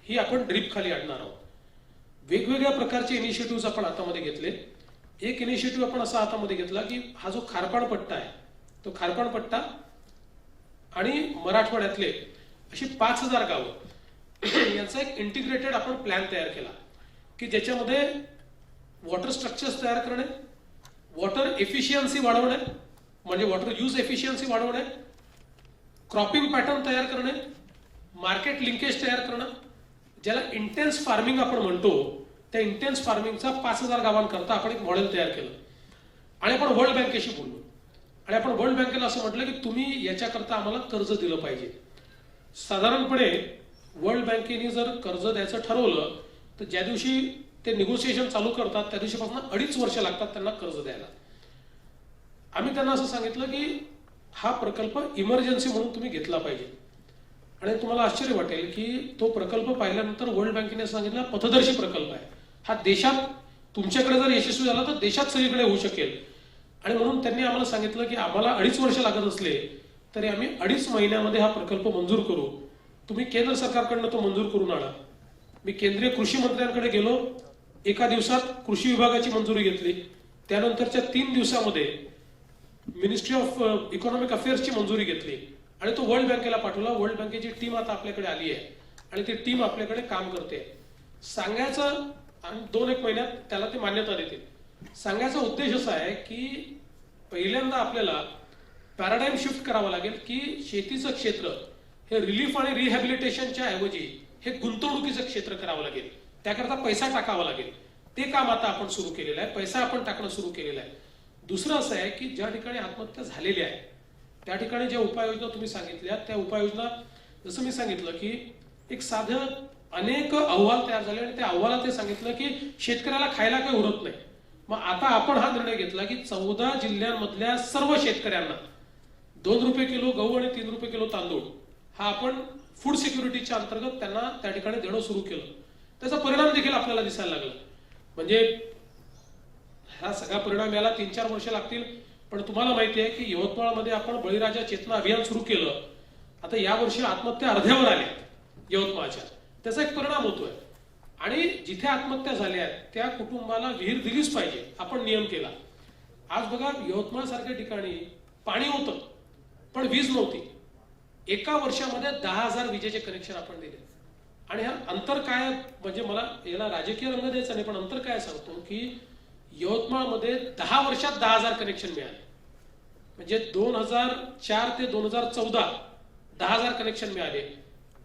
ही आपण ड्रीप खाली आणणार आहोत. वेगवेगळ्या प्रकारचे इनिशिएटिव्ह आपण हातामध्ये घेतले. एक इनिशिएटिव्ह आपण असा हातामध्ये घेतला की हा जो खारपाण पट्टा आहे तो खारपाण पट्टा आणि मराठवाड्यातले अशी 5,000 गावं यांचा एक इंटिग्रेटेड आपण प्लॅन तयार केला की ज्याच्यामध्ये वॉटर स्ट्रक्चर्स तयार करणे, वॉटर एफिशियन्सी वाढवणे म्हणजे वॉटर यूज एफिशियन्सी वाढवणे, क्रॉपिंग पॅटर्न तयार करणे, मार्केट लिंकेज तयार करणं, ज्याला इंटेन्स फार्मिंग आपण म्हणतो, त्या इंटेन्स फार्मिंगचा 5,000 गावांकरता आपण एक मॉडेल तयार केलं आणि आपण वर्ल्ड बँकेशी बोललो आणि आपण वर्ल्ड बँकेला असं म्हटलं की तुम्ही याच्याकरता आम्हाला कर्ज दिलं पाहिजे. साधारणपणे वर्ल्ड बँकेने जर कर्ज द्यायचं ठरवलं तर ज्या दिवशी ते निगोसिएशन चालू करतात त्या दिवशीपासून 2.5 वर्ष लागतात त्यांना कर्ज द्यायला. आम्ही त्यांना असं सांगितलं की हा प्रकल्प इमर्जन्सी म्हणून तुम्ही घेतला पाहिजे आणि तुम्हाला आश्चर्य वाटेल की तो प्रकल्प पाहिल्यानंतर वर्ल्ड बँकेने सांगितलं पथदर्शी प्रकल्प आहे, हा देशात तुमच्याकडे जर यशस्वी झाला तर देशात सगळीकडे होऊ शकेल. आणि म्हणून त्यांनी आम्हाला सांगितलं की आम्हाला 2.5 वर्ष लागत असले तरी आम्ही 2.5 महिन्यामध्ये हा प्रकल्प मंजूर करू, तुम्ही केंद्र सरकारकडनं तो मंजूर करून आणा. मी केंद्रीय कृषी मंत्र्यांकडे गेलो, एका दिवसात कृषी विभागाची मंजुरी घेतली, त्यानंतरच्या 3 दिवसामध्ये मिनिस्ट्री ऑफ इकॉनॉमिक अफेअर्सची मंजुरी घेतली आणि तो वर्ल्ड बँकेला पाठवला. वर्ल्ड बँकेची टीम आता आपल्याकडे आली आहे आणि ती टीम आपल्याकडे काम करते. सांगायचं आणि 2-1 महिन्यात त्याला ते मान्यता देतील. सांगायचा उद्देश असा आहे की पहिल्यांदा आपल्याला पॅराडाईम शिफ्ट करावा लागेल की शेतीचं क्षेत्र हे रिलीफ आणि रिहॅबिलिटेशनच्या ऐवजी हे गुंतवणुकीचं क्षेत्र करावं लागेल, त्याकरता पैसा टाकावा लागेल. ते काम आता आपण सुरू केलेलं आहे, पैसा आपण टाकणं सुरू केलेलं आहे. दुसरं असं आहे की ज्या ठिकाणी आत्महत्या झालेल्या आहेत त्या ठिकाणी ज्या उपाययोजना तुम्ही सांगितल्या त्या उपाययोजना, जसं मी सांगितलं की एक साधं अनेक अहवाल तयार झाले आणि त्या अहवालात ते सांगितलं की शेतकऱ्याला खायला काही उरत नाही. मग आता आपण हा निर्णय घेतला की 14 जिल्ह्यांमधल्या सर्व शेतकऱ्यांना 2 रुपये किलो गहू आणि 3 रुपये किलो तांदूळ हा आपण फूड सिक्युरिटीच्या अंतर्गत त्यांना त्या ठिकाणी देणं सुरू केलं. त्याचा परिणाम देखील आपल्याला दिसायला लागला. म्हणजे हा सगळा परिणाम याला 3-4 वर्ष लागतील, पण तुम्हाला माहिती आहे की यवतमाळमध्ये आपण बळीराजा चेतना अभियान सुरू केलं. आता या वर्षी आत्महत्या अर्ध्यावर आल्या यवतमाळच्या, त्याचा एक परिणाम होतोय. आणि जिथे आत्महत्या झाल्या आहेत त्या कुटुंबाला विहीर दिलीच पाहिजे, आपण नियम केला. आज बघा यवतमाळ सारख्या ठिकाणी पाणी होतं पण वीज नव्हती. एका वर्षामध्ये 10,000 विजेचे कनेक्शन आपण दिले. आणि हा अंतर काय, म्हणजे मला याला राजकीय रंग द्यायचा नाही, पण अंतर काय सांगतो की यवतमाळमध्ये 10 वर्षात 10,000 कनेक्शन मिळाले. म्हणजे 2004 ते 2014 10,000 कनेक्शन मिळाले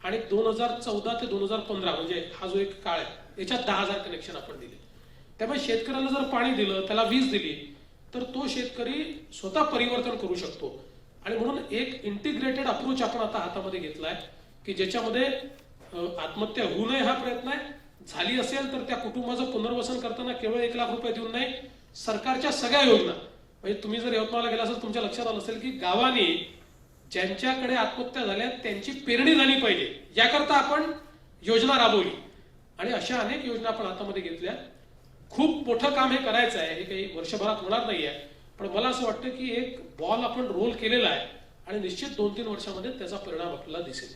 आणि 2014 ते 2015 म्हणजे हा जो एक काळ आहे याच्यात 10,000 कनेक्शन आपण दिले. त्यामुळे शेतकऱ्याला जर पाणी दिलं, त्याला वीज दिली तर तो शेतकरी स्वतः परिवर्तन करू शकतो. आणि म्हणून एक इंटिग्रेटेड अप्रोच आपण आता हातामध्ये घेतलाय की ज्याच्यामध्ये आत्महत्या होऊ नये हा प्रयत्न आहे. झाली असेल तर त्या कुटुंबाचं पुनर्वसन करताना केवळ 1 लाख रुपये देऊन नाही, सरकारच्या सगळ्या योजना, म्हणजे तुम्ही जर यवतमाळला गेला असेल तुमच्या लक्षात आलं असेल की गावाने ज्यांच्याकडे आत्महत्या झाल्या त्यांची पेरणी झाली पाहिजे याकरता आपण योजना राबवली आणि अशा अनेक योजना आपण हातामध्ये घेतल्या. खूप मोठं काम हे करायचं आहे, हे काही वर्षभरात होणार नाही आहे, पण मला असं वाटतं की एक बॉल आपण रोल केलेला आहे आणि निश्चित 2-3 वर्षामध्ये त्याचा परिणाम आपल्याला दिसेल.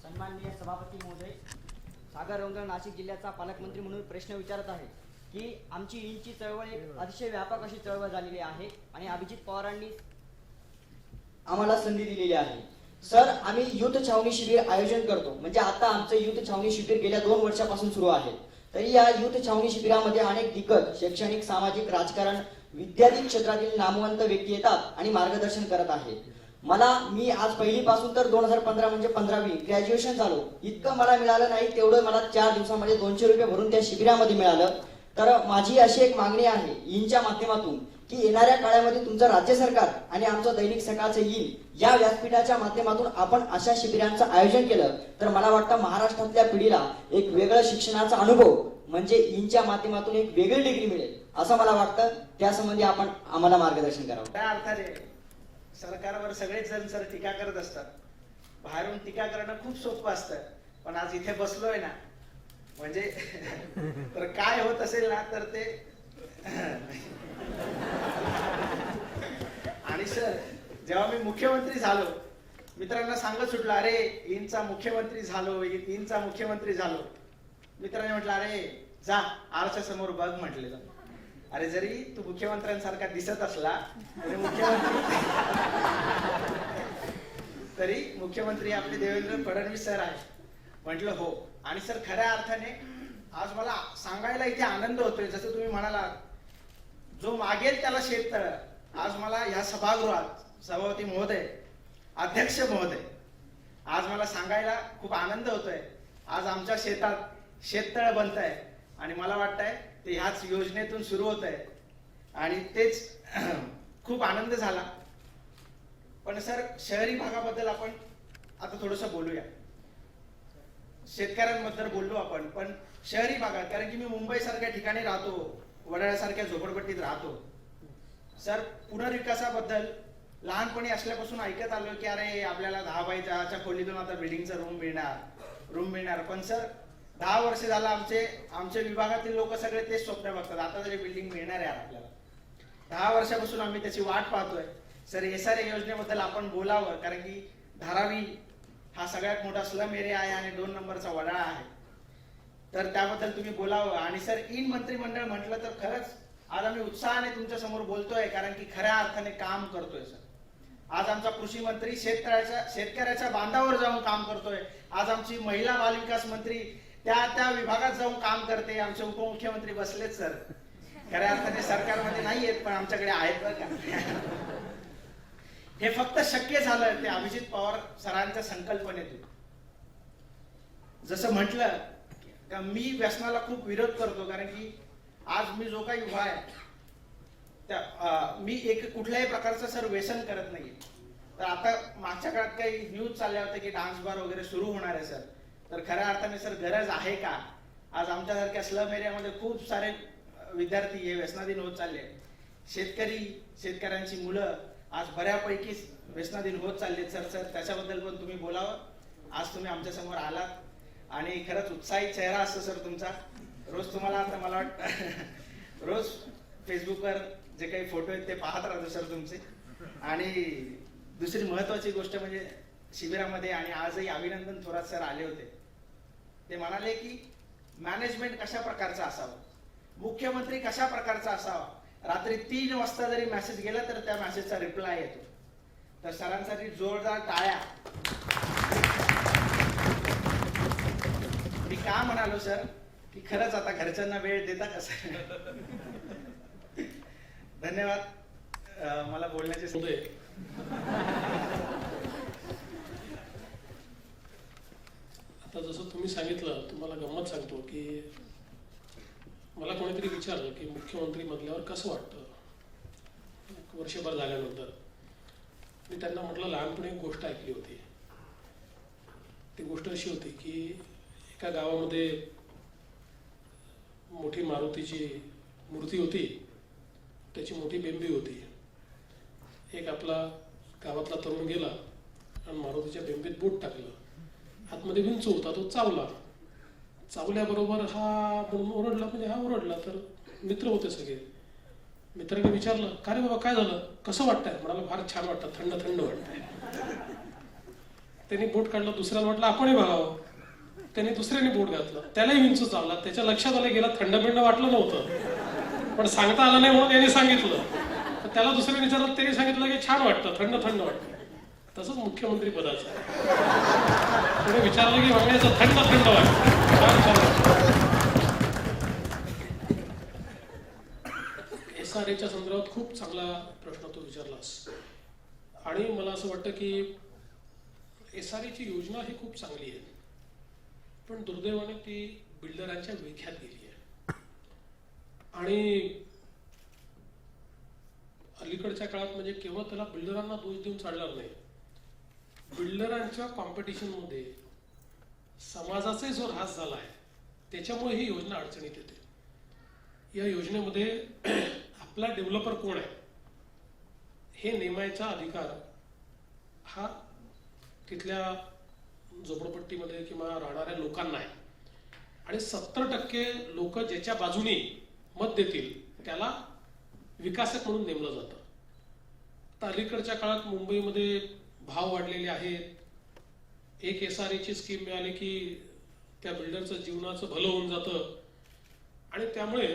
सन्माननीय सभापती महोदय, सागर रंगळ नाशिक जिल्ह्याचा पालकमंत्री म्हणून प्रश्न विचारत आहे की आमची इंची चळवळ एक अतिशय व्यापक अशी चळवळ झालेली आहे आणि अभिजित पवारांनी आम्हाला संधी दिलेली आहे. सर, आम्ही युथ छावणी शिबिर आयोजन करतो, म्हणजे आता आमचं युथ छावणी शिबिर गेल्या 2 वर्षापासून सुरू आहे. तरी या युथ छावणी शिबिरामध्ये अनेक दिग्गज शैक्षणिक, सामाजिक, राजकारण, विद्यार्थी क्षेत्रातील नामवंत व्यक्ती येतात आणि मार्गदर्शन करत आहेत. मी आज पहिलीपासून तर 2015 म्हणजे 15वी ग्रॅज्युएशन झालो, इतकं मला मिळालं नाही तेवढं मला 4 दिवसामध्ये 200 रुपये भरून त्या शिबिरामध्ये मिळालं. तर माझी अशी एक मागणी आहे इंच्या माध्यमातून की येणाऱ्या काळामध्ये तुमचं राज्य सरकार आणि आमचं दैनिक सकाळचं या व्यासपीठाच्या माध्यमातून आपण अशा शिबिरांचं आयोजन केलं तर मला वाटतं महाराष्ट्रातल्या पिढीला एक वेगळं शिक्षणाचा अनुभव म्हणजे इंच्या माध्यमातून एक वेगळी डिग्री मिळेल असं मला वाटतं. त्यासंबंधी आपण आम्हाला मार्गदर्शन करावं. त्या अर्थाने सरकारवर सगळेच जण सर टीका करत असतात. बाहेरून टीका करणं खूप सोपं असतं, पण आज इथे बसलोय ना म्हणजे तर काय होत असेल ना तर ते आणि सर जेव्हा मी मुख्यमंत्री झालो मित्रांना सांगत सुटलो, अरे इंचा मुख्यमंत्री झालो, इंचा मुख्यमंत्री झालो. मित्रांनी म्हटलं अरे जा आरच्या समोर बघ म्हटलेलं. अरे जरी तू मुख्यमंत्र्यांसारखा दिसत असला तरी मुख्यमंत्री तरी मुख्यमंत्री आपले देवेंद्र फडणवीस सर आहे. म्हटलं हो. आणि सर खऱ्या अर्थाने आज मला सांगायला इथे आनंद होतोय, जसं तुम्ही म्हणाला जो मागेल त्याला शेततळ. आज मला ह्या सभागृहात सभापती महोदय, अध्यक्ष महोदय, आज मला सांगायला खूप आनंद होतोय आज आमच्या शेतात शेततळ बनत आहे आणि मला वाटतंय ते ह्याच योजनेतून सुरू होत आहे आणि तेच खूप आनंद झाला. पण सर शहरी भागाबद्दल आपण आता थोडंसं बोलूया. शेतकऱ्यांबद्दल बोललो आपण, पण शहरी भागात, कारण की मी मुंबई सारख्या ठिकाणी राहतो, वडाळ्यासारख्या झोपडपट्टीत राहतो. सर पुनर्विकासाबद्दल लहानपणी असल्यापासून ऐकत आलो की अरे आपल्याला 10 बाय 10च्या खोलीतून आता बिल्डिंगचा रूम मिळणार. पण सर 10 वर्ष झालं आमच्या विभागातील लोक सगळे तेच स्वप्न बघतात, आता तरी बिल्डिंग मिळणार आहे आपल्याला. 10 वर्षापासून आम्ही त्याची वाट पाहतोय. सर SRA योजनेबद्दल आपण बोलावं, कारण की धारावी हा सगळ्यात मोठा स्लम एरिया आहे आणि 2 नंबरचा वडाळा आहे. तर त्याबद्दल तुम्ही बोलावं. आणि सर इन मंत्रिमंडळ म्हटलं तर खरंच आज आम्ही उत्साहाने तुमच्या समोर बोलतोय, कारण की खऱ्या अर्थाने काम करतोय. सर आज आमचा कृषी मंत्री शेतकऱ्याच्या बांधावर जाऊन काम करतोय. आज आमची महिला बालविकास मंत्री त्या विभागात जाऊन काम करते. आमचे उपमुख्यमंत्री बसलेत सर, खऱ्या अर्थाने सरकारमध्ये नाही आहेत पण आमच्याकडे आहेत बरं का. हे फक्त शक्य झालं ते अभिजित पवार सरांच्या संकल्पनेतून. जसं म्हटलं का मी व्यसनाला खूप विरोध करतो, कारण की आज मी जो काही उभा आहे त्या मी एक कुठल्याही प्रकारचं सर व्यसन करत नाही. तर आता मागच्या काळात काही न्यूज चालल्या होत्या की डान्स बार वगैरे सुरू होणार आहे सर. तर खऱ्या अर्थाने सर गरज आहे का? आज आमच्यासारख्या स्लम एरियामध्ये खूप सारे विद्यार्थी हे व्यसनाधीन होत चालले. शेतकऱ्यांची मुलं आज बऱ्यापैकी व्यसनाधीन होत चालले. सर त्याच्याबद्दल पण तुम्ही बोलावं. आज तुम्ही आमच्या समोर आलात आणि खरंच उत्साही चेहरा असतो सर तुमचा. रोज तुम्हाला आता मला वाटतं रोज फेसबुकवर जे काही फोटो आहेत ते पाहत राहतो सर तुमचे. आणि दुसरी महत्वाची गोष्ट म्हणजे शिबिरामध्ये आणि आजही अभिनंदन थोरात सर आले होते. ते म्हणाले की मॅनेजमेंट कशा प्रकारचा असावा, मुख्यमंत्री कशा प्रकारचा असावा. रात्री 3 वाजता जरी मेसेज गेला तर त्या मेसेजचा रिप्लाय येतो. तर सरांसाठी जोरदार टाळ्या. मी का म्हणालो सर की खरंच आता घरच्यांना वेळ देता कसं. धन्यवाद मला बोलण्याची संधी. आता जसं तुम्ही सांगितलं, तुम्हाला गंमत सांगतो की मला कोणीतरी विचारलं की मुख्यमंत्री मधल्यावर कसं वाटतं वर्षभर झाल्यानंतर. मी त्यांना म्हटलं लहानपणी एक गोष्ट ऐकली होती. ती गोष्ट अशी होती की एका गावामध्ये मोठी मारुतीची मूर्ती होती, त्याची मोठी बेंबी होती. एक आपला गावातला तरुण गेला आणि मारुतीच्या बेंबीत बोट टाकलं. आतमध्ये विंचू होता, तो चावला. चावल्याबरोबर हा ओरडला, म्हणजे हा ओरडला. तर मित्र होते सगळे. मित्राने विचारलं का रे बाबा काय झालं, कसं वाटतंय? म्हणाला फार छान वाटतं, थंड थंड वाटतंय. त्यांनी बोट काढलं, दुसऱ्याला वाटलं आपणही बघावं. त्याने दुसऱ्याने बोट घातलं, त्यालाही विंचू चावला. त्याच्या लक्षात आलं गेला थंड बिंड वाटलं नव्हतं, पण सांगता आलं नाही म्हणून याने सांगितलं. तर त्याला दुसऱ्याने विचारलं, त्याने सांगितलं की छान वाटतं, थंड थंड वाटतं. तसंच मुख्यमंत्री पदाचं पुढे विचारलं की वागण्याचं थंड थंड वाटतं, छान छान वाटतं. SRAच्या संदर्भात खूप चांगला प्रश्न तू विचारलास. आणि मला असं वाटतं की SRAची योजना ही खूप चांगली आहे, पण दुर्दैवाने ती बिल्डरांच्या विळख्यात गेली आहे. आणि अलीकडच्या काळात म्हणजे केवळ त्याला बिल्डरांना दोष देऊन चालणार नाही. बिल्डरांच्या कॉम्पिटिशनमध्ये समाजाचा जो ऱ्हास झाला आहे त्याच्यामुळे ही योजना अडचणीत येते. या योजनेमध्ये आपला डेव्हलपर कोण आहे हे नेमायचा अधिकार हा तिथल्या झोपडपट्टीमध्ये किंवा राहणाऱ्या लोकांना आहे. आणि 70% लोक ज्याच्या बाजूने मत देतील त्याला विकासक म्हणून नेमलं जातं. तर अलीकडच्या काळात मुंबईमध्ये भाव वाढलेले आहेत. एक SRAची स्कीम मिळाली की त्या बिल्डरचं जीवनाचं भलं होऊन जातं. आणि त्यामुळे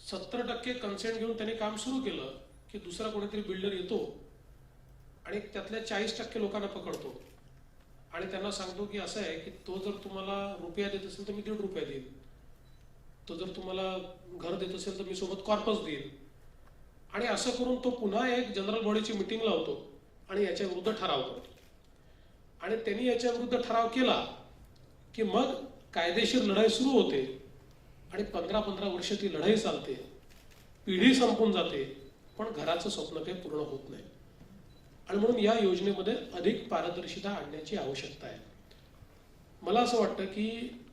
70% कन्सेंट घेऊन त्यांनी काम सुरू केलं की दुसरा कोणीतरी बिल्डर येतो आणि त्यातल्या 40% लोकांना पकडतो आणि त्यांना सांगतो की असं आहे की तो जर तुम्हाला रुपया देत असेल तर मी ₹1.5 देईन, तो जर तुम्हाला घर देत असेल तर मी सोबत कॉर्पस देईन. आणि असं करून तो पुन्हा एक जनरल बॉडीची मिटिंग लावतो आणि याच्या विरुद्ध ठराव करतो. आणि त्यांनी याच्या विरुद्ध ठराव केला की मग कायदेशीर लढाई सुरू होते आणि 15-15 वर्ष ती लढाई चालते, पिढी संपून जाते, पण घराचं स्वप्न काही पूर्ण होत नाही. आणि म्हणून या योजनेमध्ये अधिक पारदर्शिता आणण्याची आवश्यकता आहे. मला असं वाटतं की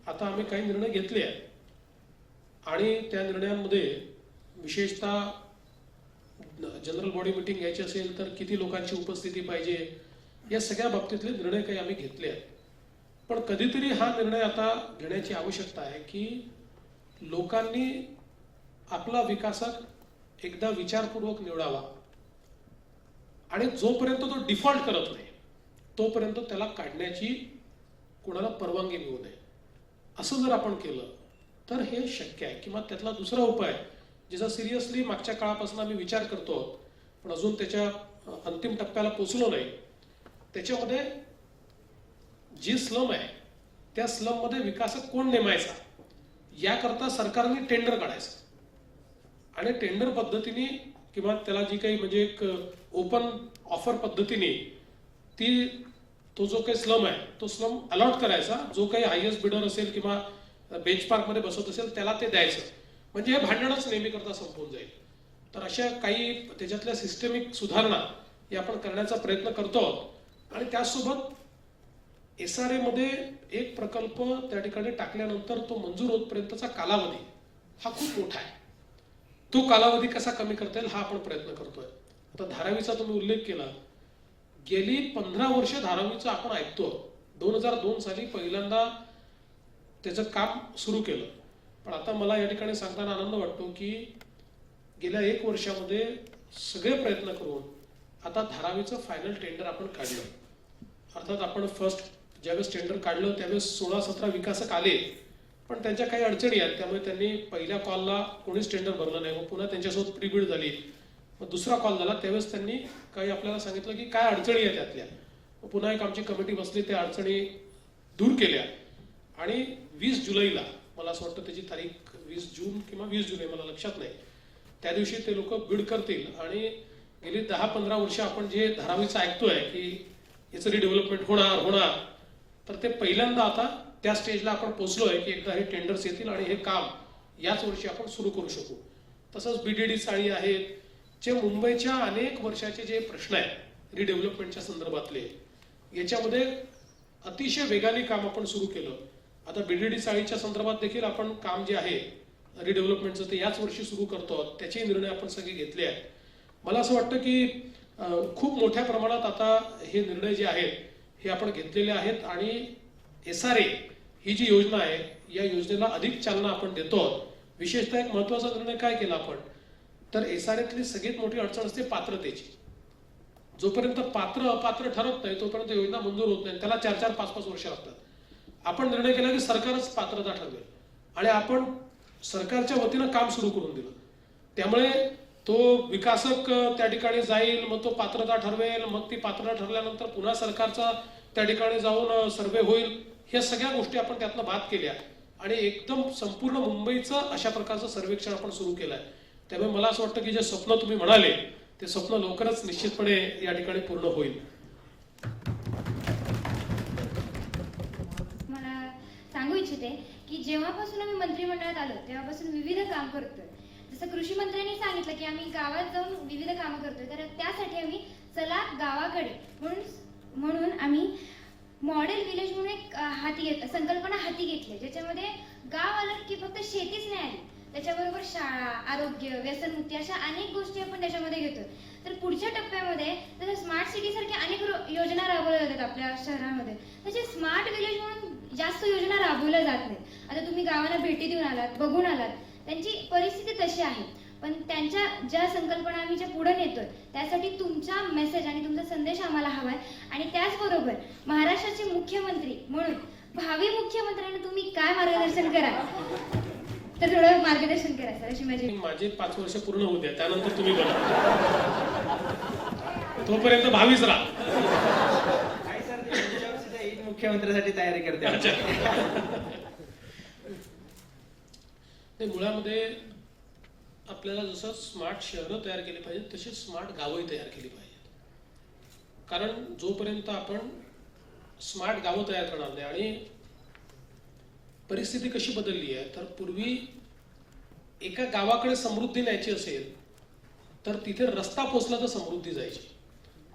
आता आम्ही काही निर्णय घेतले आहेत आणि त्या निर्णयांमध्ये विशेषतः जनरल बॉडी मीटिंग घ्यायची असेल तर किती लोकांची उपस्थिती पाहिजे, या सगळ्या बाबतीतले निर्णय काही आम्ही घेतले आहेत. पण कधीतरी हा निर्णय आता घेण्याची आवश्यकता आहे की लोकांनी आपला विकासक एकदा विचारपूर्वक निवडावा आणि जोपर्यंत तो डिफॉल्ट करत नाही तोपर्यंत त्याला काढण्याची कोणाला परवानगी मिळू नये. असं जर आपण केलं तर हे शक्य आहे. किंवा त्यातला दुसरा उपाय ज्याचा सिरियसली मागच्या काळापासून आम्ही विचार करतो पण अजून त्याच्या अंतिम टप्प्याला पोचलो नाही, त्याच्यामध्ये जी स्लम आहे त्या स्लम मध्ये विकासक कोण नेमायचा याकरता सरकारने टेंडर काढायचं आणि टेंडर पद्धतीने किंवा त्याला जी काही म्हणजे एक ओपन ऑफर पद्धतीने तो जो काही स्लम आहे तो स्लम अलॉट करायचा. जो काही हायएस्ट बिडर असेल किंवा बेंचमार्क मध्ये बसवत असेल त्याला ते द्यायचं. म्हणजे हे भांडणच नेहमी करता संपून जाईल. तर अशा काही त्याच्यातल्या सिस्टमिक सुधारणा या आपण करण्याचा प्रयत्न करतो आहोत. आणि त्यासोबत SRA मध्ये एक प्रकल्प त्या ठिकाणी टाकल्यानंतर तो मंजूर होतपर्यंतचा कालावधी हा खूप मोठा आहे. तो कालावधी कसा कमी करता येईल हा आपण प्रयत्न करतोय. आता धारावीचा तुम्ही उल्लेख केला. गेली 15 वर्ष धारावीचं आपण ऐकतो. 2002 साली पहिल्यांदा त्याचं काम सुरू केलं. पण आता मला या ठिकाणी सांगताना आनंद वाटतो की गेल्या 1 वर्षामध्ये सगळे प्रयत्न करून आता धारावीचं फायनल टेंडर आपण काढलं. अर्थात आपण फर्स्ट ज्यावेळेस टेंडर काढलं त्यावेळेस 16-17 विकासक आले, पण त्यांच्या काही अडचणी आहेत. त्यामुळे त्यांनी पहिल्या कॉलला कोणीच टेंडर भरलं नाही. मग पुन्हा त्यांच्यासोबत प्रीबिड झाली. मग दुसरा कॉल झाला त्यावेळेस त्यांनी काही आपल्याला सांगितलं की काय अडचणी आहेत त्यातल्या. मग पुन्हा एक आमची कमिटी बसली, त्या अडचणी दूर केल्या आणि 20 जुलैला मला असं वाटतं त्याची तारीख 20 जून किंवा 20 जुलै मला लक्षात नाही, त्या दिवशी ते लोक बिड करतील. आणि गेली 10-15 वर्ष आपण जे धारावीचं ऐकतोय की याचं रिडेव्हलपमेंट होणार, तर ते पहिल्यांदा आता त्या स्टेजला आपण पोहोचलोय की एकदा हे टेंडर्स येतील आणि हे काम याच वर्षी आपण सुरू करू शकू. तसंच BDD चाळी आहेत, जे मुंबईच्या अनेक वर्षाचे जे प्रश्न आहेत रिडेव्हलपमेंटच्या संदर्भातले, याच्यामध्ये अतिशय वेगाने काम आपण सुरू केलं. आता BDD चाळीच्या संदर्भात देखील आपण काम जे आहे रिडेव्हलपमेंटचं ते याच वर्षी सुरू करतो. त्याचे निर्णय आपण सगळे घेतले आहेत. मला असं वाटतं की खूप मोठ्या प्रमाणात आता हे निर्णय जे आहेत हे आपण घेतलेले आहेत आणि SRA ही जी योजना आहे या योजनेला अधिक चालना आपण देतो. विशेषतः एक महत्वाचा निर्णय काय केला आपण, तर SRAतली सगळ्यात मोठी अडचण असते पात्रतेची. जोपर्यंत पात्र अपात्र ठरत नाही तोपर्यंत योजना मंजूर होत नाही. त्याला 4-4, 5-5 वर्ष लागतात. आपण निर्णय केला की सरकारच पात्रता ठरवेल आणि आपण सरकारच्या वतीनं काम सुरू करून दिलं. त्यामुळे तो विकासक त्या ठिकाणी जाईल, मग तो पात्रता ठरवेल, मग ती पात्रता ठरल्यानंतर पुन्हा सरकारचा त्या ठिकाणी जाऊन सर्वे होईल. ह्या सगळ्या गोष्टी आपण त्यातनं बाद केल्या आणि एकदम संपूर्ण मुंबईचं अशा प्रकारचं सर्वेक्षण आपण सुरू केलंय. त्यामुळे मला असं वाटतं की जे स्वप्न तुम्ही म्हणाले ते स्वप्न लवकरच निश्चितपणे या ठिकाणी पूर्ण होईल. मला सांगू इच्छिते की जेव्हापासून आम्ही मंत्रिमंडळात आलो तेव्हापासून विविध काम करतोय. जसं कृषी मंत्र्यांनी सांगितलं की आम्ही गावात जाऊन विविध कामं करतोय, तर त्यासाठी आम्ही चला गावाकडे म्हणून आम्ही मॉडेल विलेज म्हणून एक संकल्पना हाती घेतली, ज्याच्यामध्ये गाव आलं की फक्त शेतीच नाही आली, त्याच्याबरोबर शाळा, आरोग्य, व्यसनमुक्ती अशा अनेक गोष्टी आपण त्याच्यामध्ये घेतोय. तर पुढच्या टप्प्यामध्ये जसं स्मार्ट सिटी सारख्या अनेक योजना राबवल्या जातात आपल्या शहरामध्ये, तसे स्मार्ट विलेज म्हणून जास्त योजना राबवल्या जात नाहीत. आता तुम्ही गावाला भेटी देऊन आलात, बघून आलात, त्यांची परिस्थिती तशी आहे. पण त्यांच्या ज्या संकल्पना आम्ही ज्या पुढे नेतोय त्यासाठी तुमचा मेसेज आणि तुमचा संदेश आम्हाला हवाय. आणि त्याचबरोबर महाराष्ट्राचे मुख्यमंत्री म्हणून भावी मुख्यमंत्र्यांना तुम्ही काय मार्गदर्शन कराल, तर थोडं मार्गदर्शन करा सर, अशी माझी 5 वर्ष पूर्ण होऊ द्या, त्यानंतर तुम्ही बघा. तोपर्यंत भावीच राहा. नाही सर, ते पुढच्या वर्षीच्या ईद मुख्यमंत्र्यासाठी तयारी करते. नाही, मुळामध्ये आपल्याला जसं स्मार्ट शहरं तयार केली पाहिजेत तशी स्मार्ट गावंही तयार केली पाहिजेत. कारण जोपर्यंत आपण स्मार्ट गावं तयार करणार नाही, आणि परिस्थिती कशी बदलली आहे तर पूर्वी एका गावाकडे समृद्धी न्यायची असेल तर तिथे रस्ता पोचला तर समृद्धी जायची.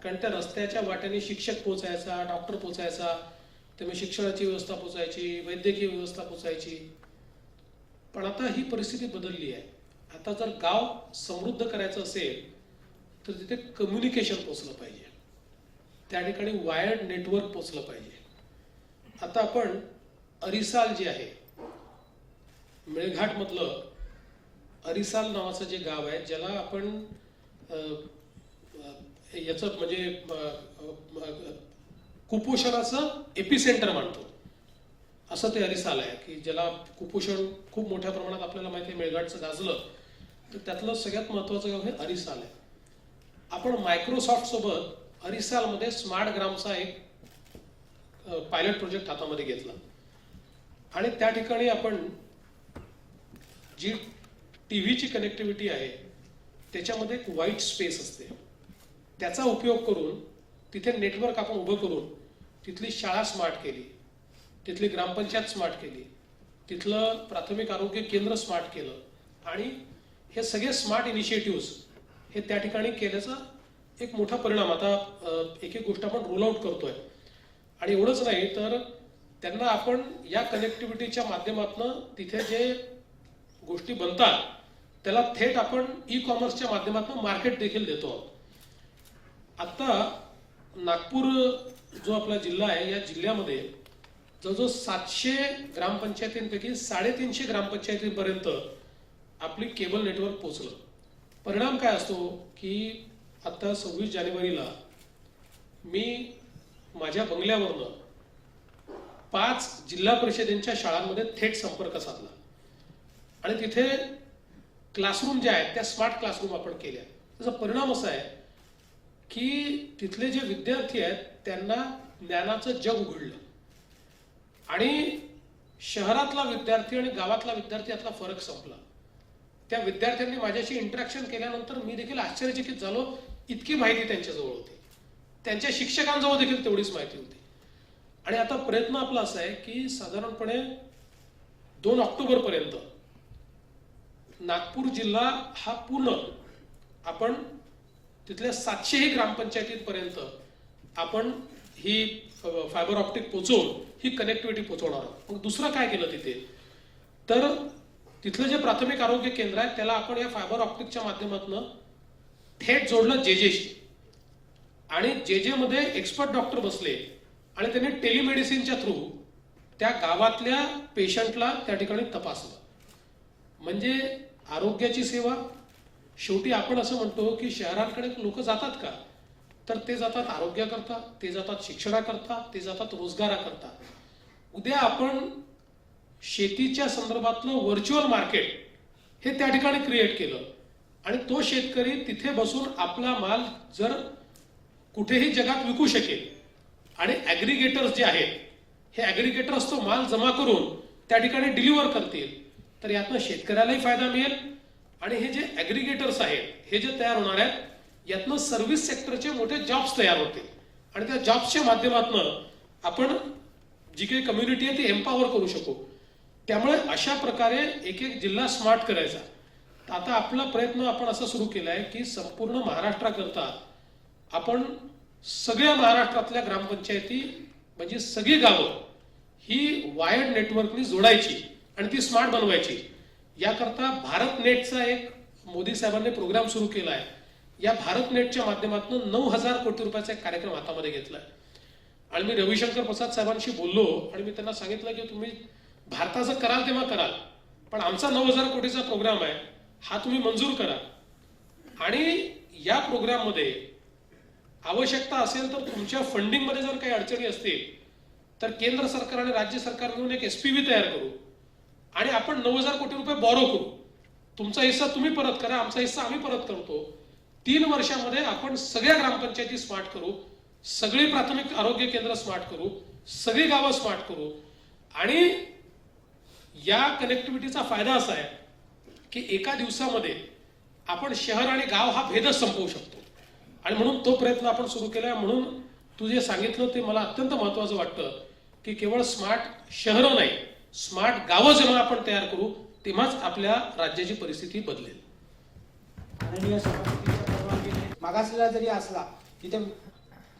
कारण त्या रस्त्याच्या वाट्याने शिक्षक पोचायचा, डॉक्टर पोचायचा, त्यामुळे शिक्षणाची व्यवस्था पोचायची, वैद्यकीय व्यवस्था पोचायची. पण आता ही परिस्थिती बदलली आहे. आता जर गाव समृद्ध करायचं असेल तर तिथे कम्युनिकेशन पोचलं पाहिजे, त्या ठिकाणी वायर्ड नेटवर्क पोचलं पाहिजे. आता आपण अरिसाल जे आहे, मेळघाटमधलं अरिसाल नावाचं जे गाव आहे, ज्याला आपण याचं म्हणजे कुपोषणाचं एपिसेंटर मानतो, असं ते अरिसाल आहे की ज्याला कुपोषण खूप मोठ्या प्रमाणात आपल्याला माहिती आहे मेळघाटचं गाजलं, तर त्यातलं सगळ्यात महत्त्वाचं गाव हे अरिसाल आहे. आपण मायक्रोसॉफ्ट सोबत अरिसालमध्ये स्मार्ट ग्रामचा एक पायलट प्रोजेक्ट हातामध्ये घेतला, आणि त्या ठिकाणी आपण जी टीव्हीची कनेक्टिव्हिटी आहे त्याच्यामध्ये एक व्हाईट स्पेस असते, त्याचा उपयोग करून तिथे नेटवर्क आपण उभं करून तिथली शाळा स्मार्ट केली, तिथली ग्रामपंचायत स्मार्ट केली, तिथलं प्राथमिक आरोग्य केंद्र स्मार्ट केलं, आणि हे सगळे स्मार्ट इनिशिएटिव्ह हे त्या ठिकाणी केल्याचा एक मोठा परिणाम आता एक एक गोष्ट आपण रोल आउट करतोय. आणि एवढंच नाही तर त्यांना आपण या कनेक्टिव्हिटीच्या माध्यमातून तिथे जे गोष्टी बनतात त्याला थेट आपण ई कॉमर्सच्या माध्यमातून मार्केट देखील देतो आहोत. आता नागपूर जो आपला जिल्हा आहे, या जिल्ह्यामध्ये जवळजवळ 700 ग्रामपंचायतींपैकी 350 ग्रामपंचायतींपर्यंत आपली केबल नेटवर्क पोहोचलं. परिणाम काय असतो की आता 26 जानेवारीला मी माझ्या बंगल्यावरनं 5 जिल्हा परिषदेच्या शाळांमध्ये थेट संपर्क साधला, आणि तिथे क्लासरूम ज्या आहेत त्या स्मार्ट क्लासरूम आपण केल्या. त्याचा परिणाम असा आहे की तिथले जे विद्यार्थी आहेत त्यांना ज्ञानाचं जग उघडलं, आणि शहरातला विद्यार्थी आणि गावातला विद्यार्थी यातला फरक संपला. त्या विद्यार्थ्यांनी माझ्याशी इंटरॅक्शन केल्यानंतर मी देखील आश्चर्यचकित झालो, इतकी माहिती त्यांच्याजवळ होती, त्यांच्या शिक्षकांजवळ देखील तेवढीच माहिती होती. आणि आता प्रयत्न आपला असा आहे की साधारणपणे 2 ऑक्टोबरपर्यंत नागपूर जिल्हा हा पूर्ण आपण तिथल्या 700 ग्रामपंचायतींपर्यंत आपण ही फायबर ऑप्टिक पोचवून ही कनेक्टिव्हिटी पोचवणार आहोत. मग दुसरं काय केलं तिथे तर तिथलं जे प्राथमिक आरोग्य केंद्र आहे त्याला आपण या फायबर ऑप्टिकच्या माध्यमातून थेट जोडलं जेजेशी, आणि जेजे मध्ये एक्सपर्ट डॉक्टर बसले आणि त्यांनी टेलिमेडिसिनच्या थ्रू त्या गावातल्या पेशंटला त्या ठिकाणी तपासलं. म्हणजे आरोग्याची सेवा. शेवटी आपण असं म्हणतो की शहरांकडे लोक जातात का, तर ते जातात आरोग्याकरता, ते जातात शिक्षणाकरता, ते जातात रोजगाराकरता. उद्या आपण शेतीच्या संदर्भातलं व्हर्च्युअल मार्केट हे त्या ठिकाणी क्रिएट केलं, आणि तो शेतकरी तिथे बसून आपला माल जर कुठेही जगात विकू शकेल, आणि ॲग्रिगेटर्स जे आहेत हे ॲग्रिगेटर्स तो माल जमा करून त्या ठिकाणी डिलिव्हर करतील, तर यातनं शेतकऱ्यालाही फायदा मिळेल, आणि हे जे ॲग्रिगेटर्स आहेत हे जे तयार होणार आहेत यातनं सर्व्हिस सेक्टरचे मोठे जॉब्स तयार होतील, आणि त्या जॉब्सच्या माध्यमातून आपण जी काही कम्युनिटी आहे ती एम्पॉवर करू शकू. त्यामुळे अशा प्रकारे एक एक जिल्हा स्मार्ट करायचा. आता आपला प्रयत्न आपण असा सुरू केला आहे की संपूर्ण महाराष्ट्राकरता आपण सगळ्या महाराष्ट्रातल्या ग्रामपंचायती म्हणजे सगळी गावं ही वायर्ड नेटवर्कनी जोडायची आणि ती स्मार्ट बनवायची. याकरता भारत नेटचा एक मोदी साहेबांनी प्रोग्राम सुरू केला आहे. या भारत नेटच्या माध्यमातून 9,000 कोटी रुपयाचा एक कार्यक्रम हातामध्ये घेतलाय. आणि मी रविशंकर प्रसाद साहेबांशी बोललो आणि मी त्यांना सांगितलं की तुम्ही भारताचं कराल तेव्हा कराल, पण आमचा 9,000 कोटीचा प्रोग्राम आहे हा तुम्ही मंजूर करा. आणि या प्रोग्राममध्ये आवश्यकता असेल तर तुमच्या फंडिंगमध्ये जर काही अडचणी असतील तर केंद्र सरकार आणि राज्य सरकार मिळून एक SPV तयार करू आणि आपण 9,000 कोटी रुपये बॉरो करू. तुमचा हिस्सा तुम्ही परत करा, आमचा हिस्सा आम्ही परत करतो. 3 वर्षामध्ये आपण सगळ्या ग्रामपंचायती स्मार्ट करू, सगळी प्राथमिक आरोग्य केंद्र स्मार्ट करू, सगळी गावं स्मार्ट करू. आणि या कनेक्टिव्हिटीचा फायदा असा आहे की एका दिवसामध्ये आपण शहर आणि गाव हा भेदच संपवू शकतो. आणि म्हणून तो प्रयत्न आपण सुरू केला. म्हणून तू जे सांगितलं ते मला अत्यंत महत्वाचं वाटतं की केवळ स्मार्ट शहरं नाही, स्मार्ट गावं जेव्हा आपण तयार करू तेव्हाच आपल्या राज्याची परिस्थिती बदलेल. माननीय सभापतीच्या परवानगीने मागासलेला जरी असला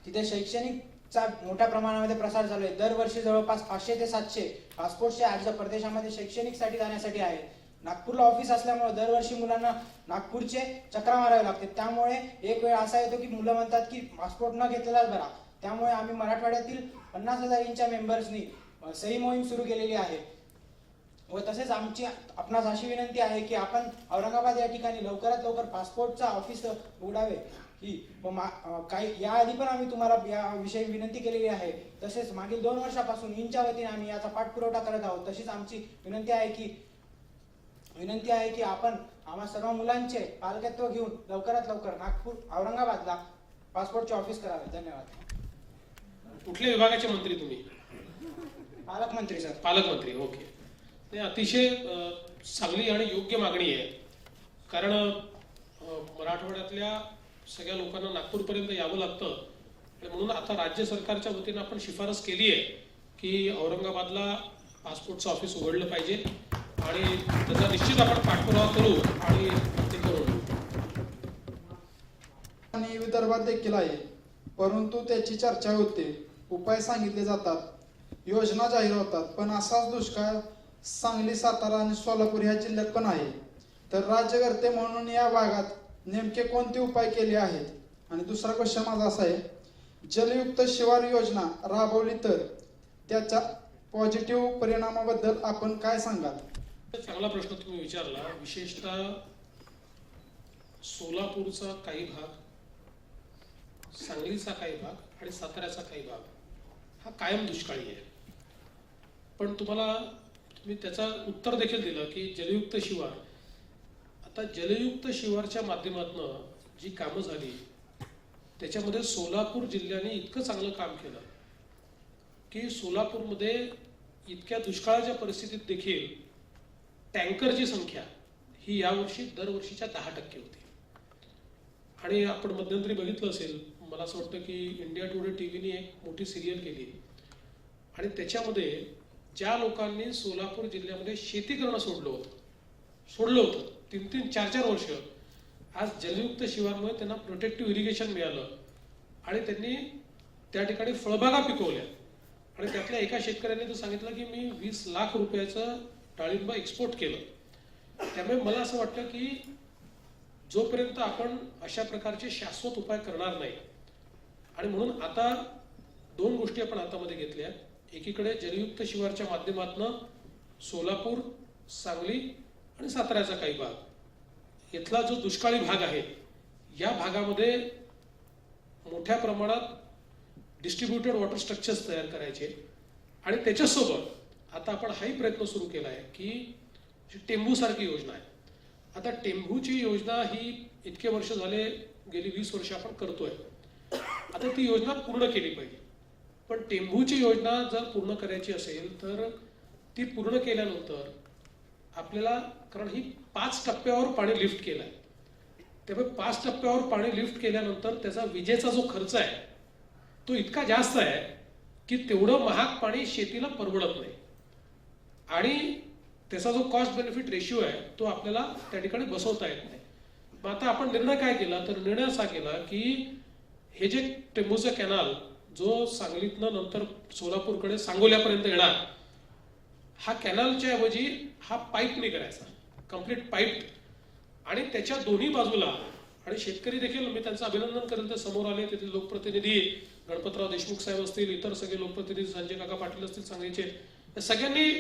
तिथे शैक्षणिकचा मोठ्या प्रमाणामध्ये प्रसार चालू आहे. दरवर्षी जवळपास 500 ते 700 पासपोर्टचे अर्ज परदेशामध्ये शैक्षणिकसाठी जाण्यासाठी आहेत. नागपूरला ऑफिस असल्यामुळे दरवर्षी मुलांना नागपूरचे चक्रा मारावे लागते. त्यामुळे एक वेळ असा येतो की मुलं म्हणतात की पासपोर्ट न घेतलेलाच बरा. त्यामुळे आम्ही मराठवाड्यातील 50,000 इंच्या मेंबर्सनी सही मोहीम सुरू केलेली आहे. व तसेच आमची आपणास अशी विनंती आहे की आपण औरंगाबाद या ठिकाणी लवकरात लवकर पासपोर्टचा ऑफिस उघडावे की काही याआधी पण आम्ही तुम्हाला याविषयी विनंती केलेली आहे. तसेच मागील 2 वर्षापासून इंच्या वतीने आम्ही याचा पाठपुरवठा करत आहोत. तशीच आमची विनंती आहे की आपण आम्हा सर्व मुलांचे पालकत्व घेऊन लवकरात लवकर नागपूर औरंगाबादला पासपोर्टचे ऑफिस करावे. धन्यवाद. कुठल्या विभागाचे मंत्री तुम्ही? पालकमंत्री सर. पालकमंत्री. ओके. ते अतिशय चांगली आणि योग्य मागणी आहे. कारण मराठवाड्यातल्या सगळ्या लोकांना नागपूरपर्यंत यावं लागतं. आणि म्हणून आता राज्य सरकारच्या वतीनं आपण शिफारस केली आहे की औरंगाबादला पासपोर्टचं ऑफिस उघडलं पाहिजे आणि त्याचा निश्चित आपण पाठपुरावा करू आणि ते करू. आणि विदर्भात देखील आहे, परंतु त्याची चर्चा होते, उपाय सांगितले जातात, योजना जाहीर होतात, पण असाच दुष्काळ सांगली, सातारा आणि सोलापूर ह्या जिल्ह्यात पण आहे. तर राज्यकर्ते म्हणून या भागात नेमके कोणते उपाय केले आहेत? आणि दुसरा क्वेश्चन माझा असा आहे, जलयुक्त शिवार योजना राबवली तर त्याच्या पॉझिटिव्ह परिणामाबद्दल आपण काय सांगाल? चांगला प्रश्न तुम्ही विचारला. विशेषतः सोलापूरचा काही भाग, सांगलीचा काही भाग आणि साताऱ्याचा काही भाग हा कायम दुष्काळी आहे. पण तुम्ही त्याचा उत्तर देखील दिलं की जलयुक्त शिवार. आता जलयुक्त शिवारच्या माध्यमातून जी कामं झाली त्याच्यामध्ये सोलापूर जिल्ह्याने इतकं चांगलं काम केलं की सोलापूरमध्ये इतक्या दुष्काळाच्या परिस्थितीत देखील टँकरची संख्या ही यावर्षी दरवर्षीच्या 10% होती. आणि आपण मध्यंतरी बघितलं असेल, मला असं वाटतं की इंडिया टुडे टीव्हीने एक मोठी सिरियल केली आणि त्याच्यामध्ये ज्या लोकांनी सोलापूर जिल्ह्यामध्ये शेती करणं सोडलं होतं 3-3, 4-4 वर्ष, आज जलयुक्त शिवारमुळे त्यांना प्रोटेक्टिव्ह इरिगेशन मिळालं आणि त्यांनी त्या ठिकाणी फळबागा पिकवल्या. आणि त्यातल्या एका शेतकऱ्याने तर सांगितलं की मी 20 लाख रुपयाचं डाळिंब एक्सपोर्ट केलं. त्यामुळे मला असं वाटतं की जोपर्यंत आपण अशा प्रकारचे शाश्वत उपाय करणार नाही, आणि म्हणून आता 2 गोष्टी आपण हातामध्ये घेतल्या. एकीकडे जलयुक्त शिवारच्या माध्यमातून सोलापूर, सांगली आणि साताऱ्याचा काही भाग, इथला जो दुष्काळी भाग आहे या भागामध्ये मोठ्या प्रमाणात डिस्ट्रीब्युटेड वॉटर स्ट्रक्चर्स तयार करायचे. आणि त्याच्यासोबत आता आपण हाही प्रयत्न सुरू केला आहे की टेंभू सारखी योजना आहे. आता टेंभूची योजना ही इतके वर्ष झाले, गेली 20 वर्ष आपण करतोय. आता ती योजना पूर्ण केली पाहिजे. पण टेंभूची योजना जर पूर्ण करायची असेल तर ती पूर्ण केल्यानंतर आपल्याला, कारण ही 5 टप्प्यावर पाणी लिफ्ट केलं आहे, त्यामुळे 5 टप्प्यावर पाणी लिफ्ट केल्यानंतर त्याचा विजेचा जो खर्च आहे तो इतका जास्त आहे की तेवढं महाग पाणी शेतीला परवडत नाही. आणि त्याचा जो कॉस्ट बेनिफिट रेशिओ आहे तो आपल्याला त्या ठिकाणी बसवता येत नाही. मग आता आपण निर्णय काय केला, तर निर्णय असा केला की हे जे टेंभूचं कॅनाल जो सांगलीतनं नंतर सोलापूरकडे सांगोल्यापर्यंत येणार, हा कॅनलच्या ऐवजी हा पाईपने करायचा, कम्प्लीट पाईप. आणि त्याच्या दोन्ही बाजूला, आणि शेतकरी देखील मी त्यांचं अभिनंदन करेल, ते समोर आले, तेथील लोकप्रतिनिधी गणपतराव देशमुख साहेब असतील, इतर सगळे लोकप्रतिनिधी, संजय काका पाटील असतील सांगलीचे, या सगळ्यांनी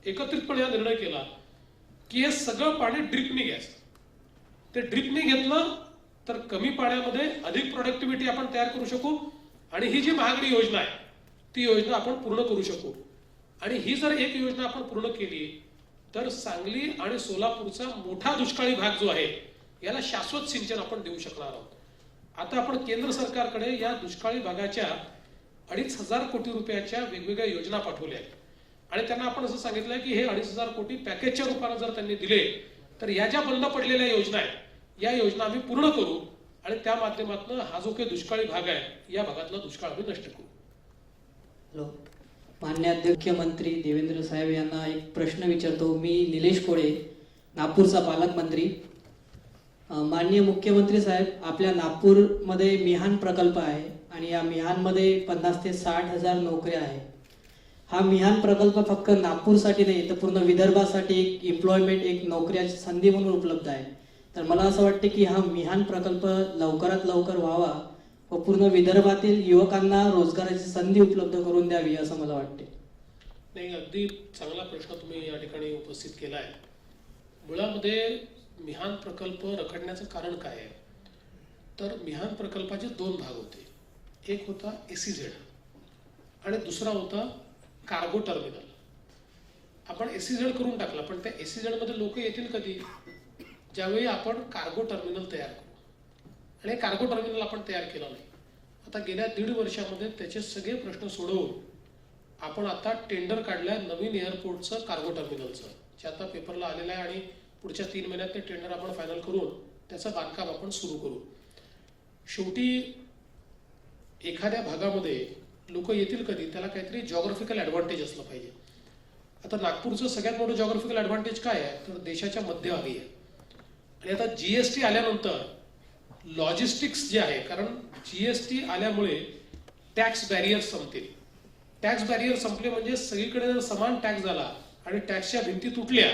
एकत्रितपणे हा निर्णय केला की हे सगळं पाणी ड्रिपने घ्यायचं. ते ड्रिपने घेतलं तर कमी पाण्यामध्ये अधिक प्रोडक्टिव्हिटी आपण तयार करू शकू आणि ही जी महागडी योजना आहे ती योजना आपण पूर्ण करू शकू. आणि ही जर एक योजना आपण पूर्ण केली तर सांगली आणि सोलापूरचा मोठा दुष्काळी भाग जो आहे याला शाश्वत सिंचन आपण देऊ शकणार आहोत. आता आपण केंद्र सरकारकडे या दुष्काळी भागाच्या 2,500 कोटी रुपयाच्या वेगवेगळ्या योजना पाठवल्या आहेत आणि त्यांना आपण असं सांगितलंय की हे 2,500 कोटी पॅकेजच्या रूपाने जर त्यांनी दिले तर या ज्या बंद पडलेल्या योजना आहेत या योजना आम्ही पूर्ण करू आणि त्या माध्यमातून हा जो काही दुष्काळी भाग आहे या भागातला दुष्काळ आम्ही नष्ट करू. हॅलो, माननीय अध्यक्ष मंत्री देवेंद्र साहेब यांना एक प्रश्न विचारतो. मी निलेश कोळे, नागपूरचा पालकमंत्री. माननीय मुख्यमंत्री साहेब, आपल्या नागपूरमध्ये मिहान प्रकल्प आहे आणि या मिहानमध्ये 50 ते 60 नोकऱ्या आहे. हा मिहान प्रकल्प फक्त नागपूरसाठी नाही तर पूर्ण विदर्भासाठी एक एम्प्लॉयमेंट, एक नोकऱ्याची संधी म्हणून उपलब्ध आहे. तर मला असं वाटते की हा मिहान प्रकल्प लवकरात लवकर व्हावा व पूर्ण विदर्भातील युवकांना रोजगाराची संधी उपलब्ध करून द्यावी असं मला वाटते. नाही, अगदी चांगला प्रश्न तुम्ही या ठिकाणी उपस्थित केला आहे. मुळामध्ये मिहान प्रकल्प रखडण्याचं कारण काय आहे तर मिहान प्रकल्पाचे 2 भाग होते. एक होता SEZ आणि दुसरा होता कार्गो टर्मिनल. आपण SEZ करून टाकला पण त्या SEZ मध्ये लोक येतील कधी, ज्यावेळी आपण कार्गो टर्मिनल तयार करू आणि कार्गो टर्मिनल आपण तयार केलं नाही. आता गेल्या 1.5 वर्षामध्ये त्याचे सगळे प्रश्न सोडवून आपण आता टेंडर काढलंय नवीन एअरपोर्टचं, कार्गो टर्मिनलचं, जे आता पेपरला आलेलं आहे आणि पुढच्या 3 महिन्यात ते टेंडर आपण फायनल करून त्याचं बांधकाम आपण सुरू करू. शेवटी एखाद्या भागामध्ये लोक येतील कधी, त्याला काहीतरी जॉग्राफिकल ॲडव्हान्टेज असलं पाहिजे. आता नागपूरचं सगळ्यात मोठं जॉग्राफिकल ॲडव्हान्टेज काय आहे तर देशाच्या मध्यभागी आहे आणि आता GST आल्यानंतर लॉजिस्टिक्स जे आहे, कारण GST आल्यामुळे टॅक्स बॅरियर संपतील. टॅक्स बॅरियर संपले म्हणजे सगळीकडे जर समान टॅक्स झाला आणि टॅक्सच्या भिंती तुटल्या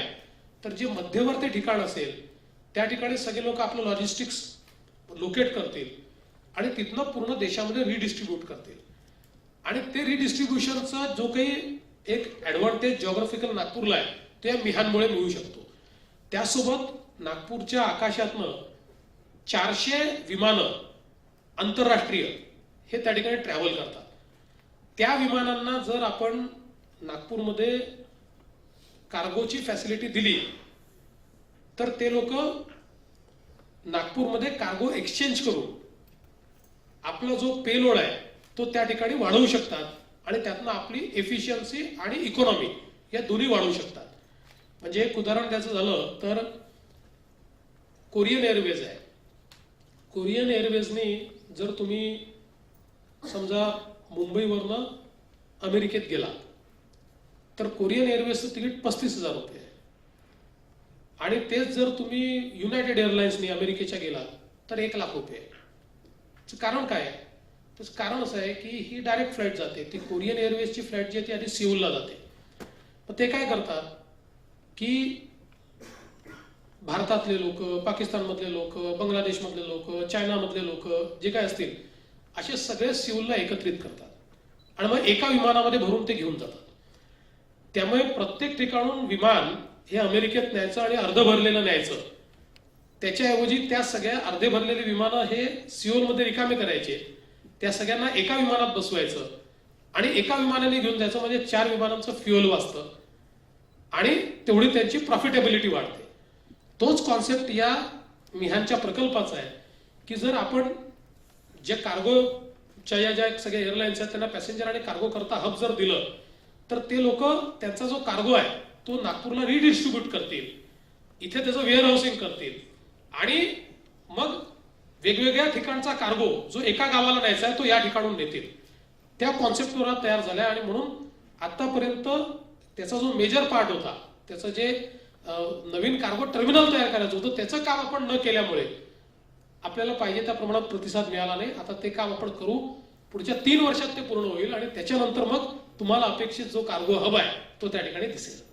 तर जे मध्यवर्ती ठिकाण असेल त्या ठिकाणी सगळे लोक आपलं लॉजिस्टिक्स लोकेट करतील आणि तिथनं पूर्ण देशामध्ये रिडिस्ट्रीब्यूट करतील आणि ते रिडिस्ट्रीब्युशनचा जो काही एक ॲडव्हान्टेज जॉग्राफिकल नागपूरला आहे तो या मिहानमुळे मिळू शकतो. त्यासोबत नागपूरच्या आकाशातनं 400 विमानं आंतरराष्ट्रीय हे त्या ठिकाणी ट्रॅव्हल करतात. त्या विमानांना जर आपण नागपूरमध्ये कार्गोची फॅसिलिटी दिली तर ते लोक नागपूरमध्ये कार्गो एक्सचेंज करून आपला जो पेलोड आहे तो त्या ठिकाणी वाढवू शकतात आणि त्यातनं आपली एफिशियन्सी आणि इकॉनॉमी या दोन्ही वाढवू शकतात. म्हणजे एक उदाहरण द्यायचं झालं तर कोरियन एअरवेज आहे. कोरियन एअरवेजनी जर तुम्ही समजा मुंबईवरनं अमेरिकेत गेला तर कोरियन एअरवेजचं तिकीट 35,000 रुपये आहे आणि तेच जर तुम्ही युनायटेड एअरलाइन्सनी अमेरिकेच्या गेला तर 1,00,000 रुपये आहे. कारण काय आहे? त्याचं कारण असं आहे की ही डायरेक्ट फ्लाईट जाते. ती कोरियन एअरवेजची फ्लाईट जी आहे ती आधी सिओलला जाते. मग ते काय करतात की भारतातले लोक, पाकिस्तानमधले लोक, बांगलादेशमधले लोक, चायनामधले लोक जे काय असतील असे सगळे सिओलला एकत्रित करतात आणि मग एका विमानामध्ये भरून ते घेऊन जातात. त्यामुळे प्रत्येक ठिकाणून विमान हे अमेरिकेत न्यायचं आणि अर्ध भरलेलं न्यायचं, त्याच्याऐवजी त्या सगळ्या अर्धे भरलेले विमानं हे सिओलमध्ये रिकामे करायचे, त्या सगळ्यांना एका विमानात बसवायचं आणि एका विमानाने घेऊन जायचं. म्हणजे 4 विमानांचं फ्युअल वाचतं आणि तेवढी त्यांची प्रॉफिटेबिलिटी वाढते. तोच कॉन्सेप्ट या मिहानच्या प्रकल्पाचा आहे की जर आपण जे कार्गोच्या या ज्या सगळ्या एअरलाईन्स आहेत त्यांना पॅसेंजर आणि कार्गो करता हब जर दिलं तर ते लोक त्यांचा जो कार्गो आहे तो नागपूरला रिडिस्ट्रीब्यूट करतील, इथे त्याचं वेअर हाऊसिंग करतील आणि मग वेगवेगळ्या ठिकाणचा कार्गो जो एका गावाला न्यायचा आहे तो या ठिकाणून नेतील. त्या कॉन्सेप्टवर तयार झालाय आणि म्हणून आतापर्यंत त्याचा जो मेजर पार्ट होता, त्याचं जे नवीन कार्गो टर्मिनल तयार करायचं होतं त्याचं काम आपण न केल्यामुळे आपल्याला पाहिजे त्या प्रमाणात प्रतिसाद मिळाला नाही. आता ते काम आपण करू, पुढच्या 3 वर्षात ते पूर्ण होईल आणि त्याच्यानंतर मग तुम्हाला अपेक्षित जो कार्गो हब आहे तो त्या ठिकाणी दिसेल.